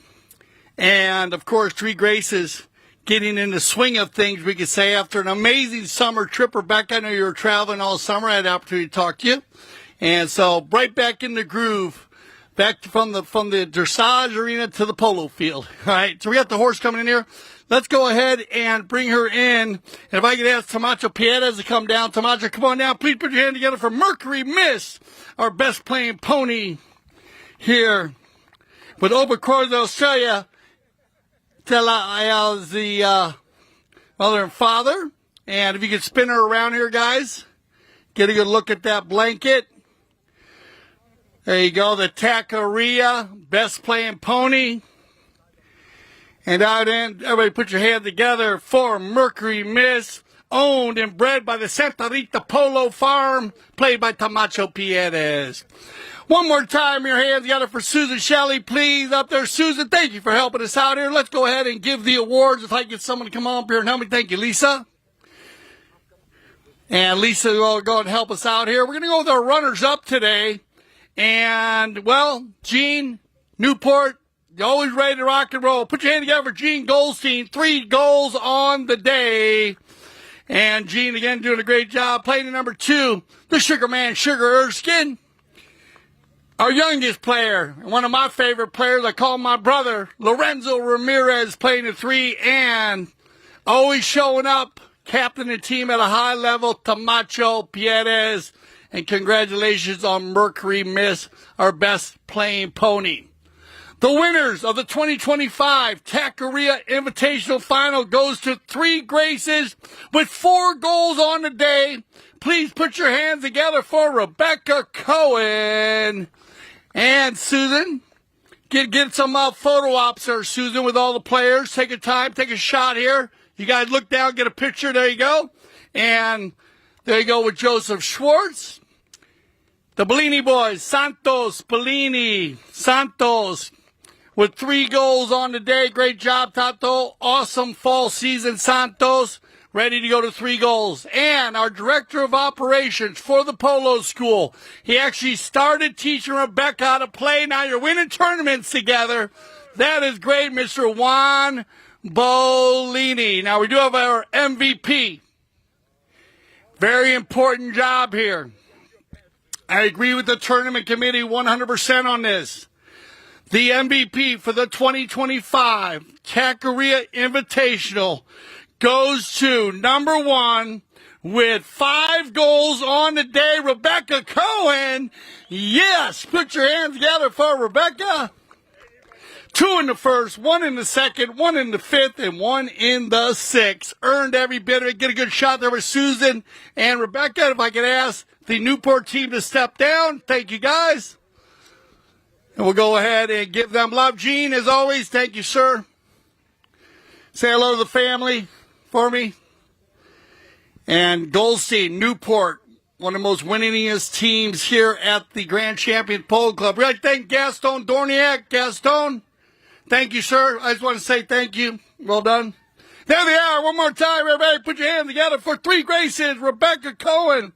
And, of course, Three Graces getting in the swing of things, we could say, after an amazing summer trip. Rebecca, I know you were traveling all summer. I had the opportunity to talk to you. And so, right back in the groove, back from the dressage arena to the polo field. All right, so we got the horse coming in here. Let's go ahead and bring her in. And if I could ask Tamacho Piedras to come down. Tamacho, come on down. Please put your hand together for Mercury Miss, our best playing pony here with Obercourt, Australia. Tell the mother and father. And if you could spin her around here, guys, get a good look at that blanket. There you go, the Tackeria, best playing pony. And out in, everybody put your hand together for Mercury Miss, owned and bred by the Santa Rita Polo Farm, played by Tamacho Piedras. One more time, your hands together for Susan Shelley, please. Up there, Susan, thank you for helping us out here. Let's go ahead and give the awards. If I get someone to come on up here and help me, thank you, Lisa. And Lisa will go and help us out here. We're going to go with our runners-up today. And, well, Gene Newport, you're always ready to rock and roll. Put your hand together for Gene Goldstein. 3 goals on the day. And Gene, again, doing a great job. Playing the number 2, the Sugar Man, Sugar Erskine. Our youngest player, one of my favorite players, I call my brother, Lorenzo Ramirez, playing the 3. And always showing up, captain the team at a high level, Tamacho Piedras. And congratulations on Mercury Miss, our best playing pony. The winners of the 2025 Tackeria Invitational Final goes to Three Graces with 4 goals on the day. Please put your hands together for Rebecca Cohen. And Susan, get some photo ops there, Susan, with all the players. Take a time, take a shot here. You guys look down, get a picture. There you go. And there you go with Joseph Schwartz. The Bellini boys, Santos, Bellini, Santos, with 3 goals on the day. Great job, Tato. Awesome fall season, Santos. Ready to go to 3 goals. And our director of operations for the polo school. He actually started teaching Rebecca how to play. Now you're winning tournaments together. That is great, Mr. Juan Bolini. Now we do have our MVP. Very important job here. I agree with the tournament committee 100% on this. The MVP for the 2025 Tackeria Invitational goes to number 1 with 5 goals on the day, Rebecca Cohen. Yes, put your hands together for Rebecca. 2 in the first, 1 in the second, 1 in the fifth, and 1 in the sixth. Earned every bit of it. Get a good shot there with Susan and Rebecca. If I could ask the Newport team to step down. Thank you, guys. And we'll go ahead and give them love. Gene, as always, thank you, sir. Say hello to the family for me. And Goldstein, Newport, one of the most winningest teams here at the Grand Champion Polo Club. We'd like to thank Gaston Dorniak. Gaston, thank you, sir. I just want to say thank you. Well done. There they are. One more time, everybody. Put your hands together for Three Graces, Rebecca Cohen.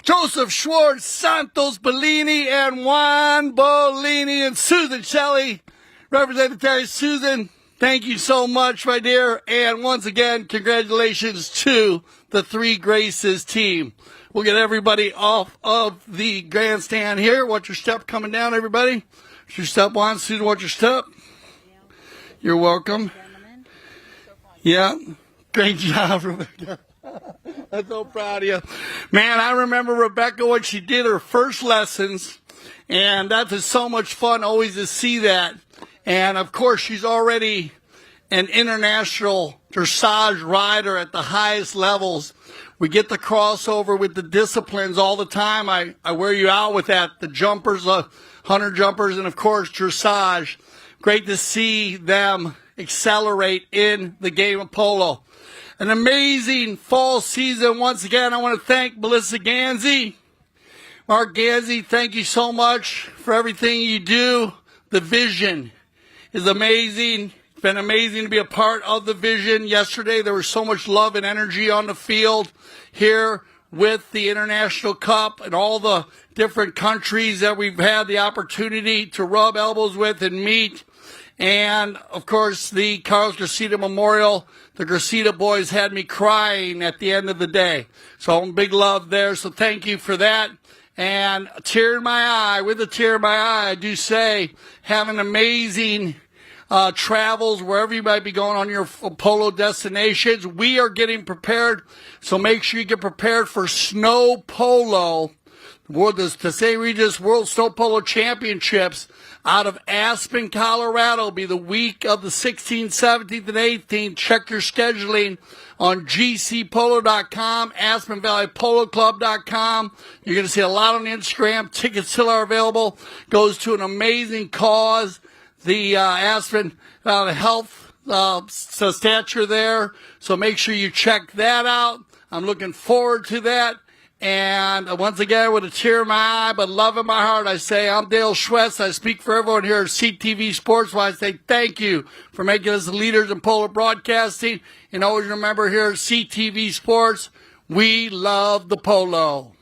Joseph Schwartz, Santos Bellini, and Juan Bolini, and Susan Shelley. Representative Susan, thank you so much, my dear. And once again, congratulations to the Three Graces team. We'll get everybody off of the grandstand here. Watch your step coming down, everybody. Watch your step, Juan. Susan, watch your step. You're welcome. Yeah, great job, Rebecca. I'm so proud of you. Man, I remember Rebecca when she did her first lessons, and that was so much fun always to see that. And, of course, she's already an international dressage rider at the highest levels. We get the crossover with the disciplines all the time. I wear you out with that, the jumpers, 100 jumpers, and, of course, dressage. Great to see them accelerate in the game of polo. An amazing fall season. Once again, I want to thank Melissa Ganzi. Mark Ganzi, thank you so much for everything you do. The vision is amazing. It's been amazing to be a part of the vision. Yesterday, there was so much love and energy on the field here with the International Cup and all the different countries that we've had the opportunity to rub elbows with and meet. And, of course, the Carlos Gracita Memorial, the Gracita boys had me crying at the end of the day. So big love there. So thank you for that. And a tear in my eye, with a tear in my eye, I do say, having amazing travels wherever you might be going on your polo destinations. We are getting prepared. So make sure you get prepared for snow polo. The Tackeria Regis World Snow Polo Championships out of Aspen, Colorado. Will be the week of the 16th, 17th, and 18th. Check your scheduling on gcpolo.com, aspenvalleypoloclub.com. You're going to see a lot on Instagram. Tickets still are available. Goes to an amazing cause. The Aspen Health stature there. So make sure you check that out. I'm looking forward to that. And once again, with a tear in my eye, but love in my heart, I say, I'm Dale Schwetz. I speak for everyone here at CTV Sports. I say thank you for making us the leaders in polo broadcasting. And always remember here at CTV Sports, we love the polo.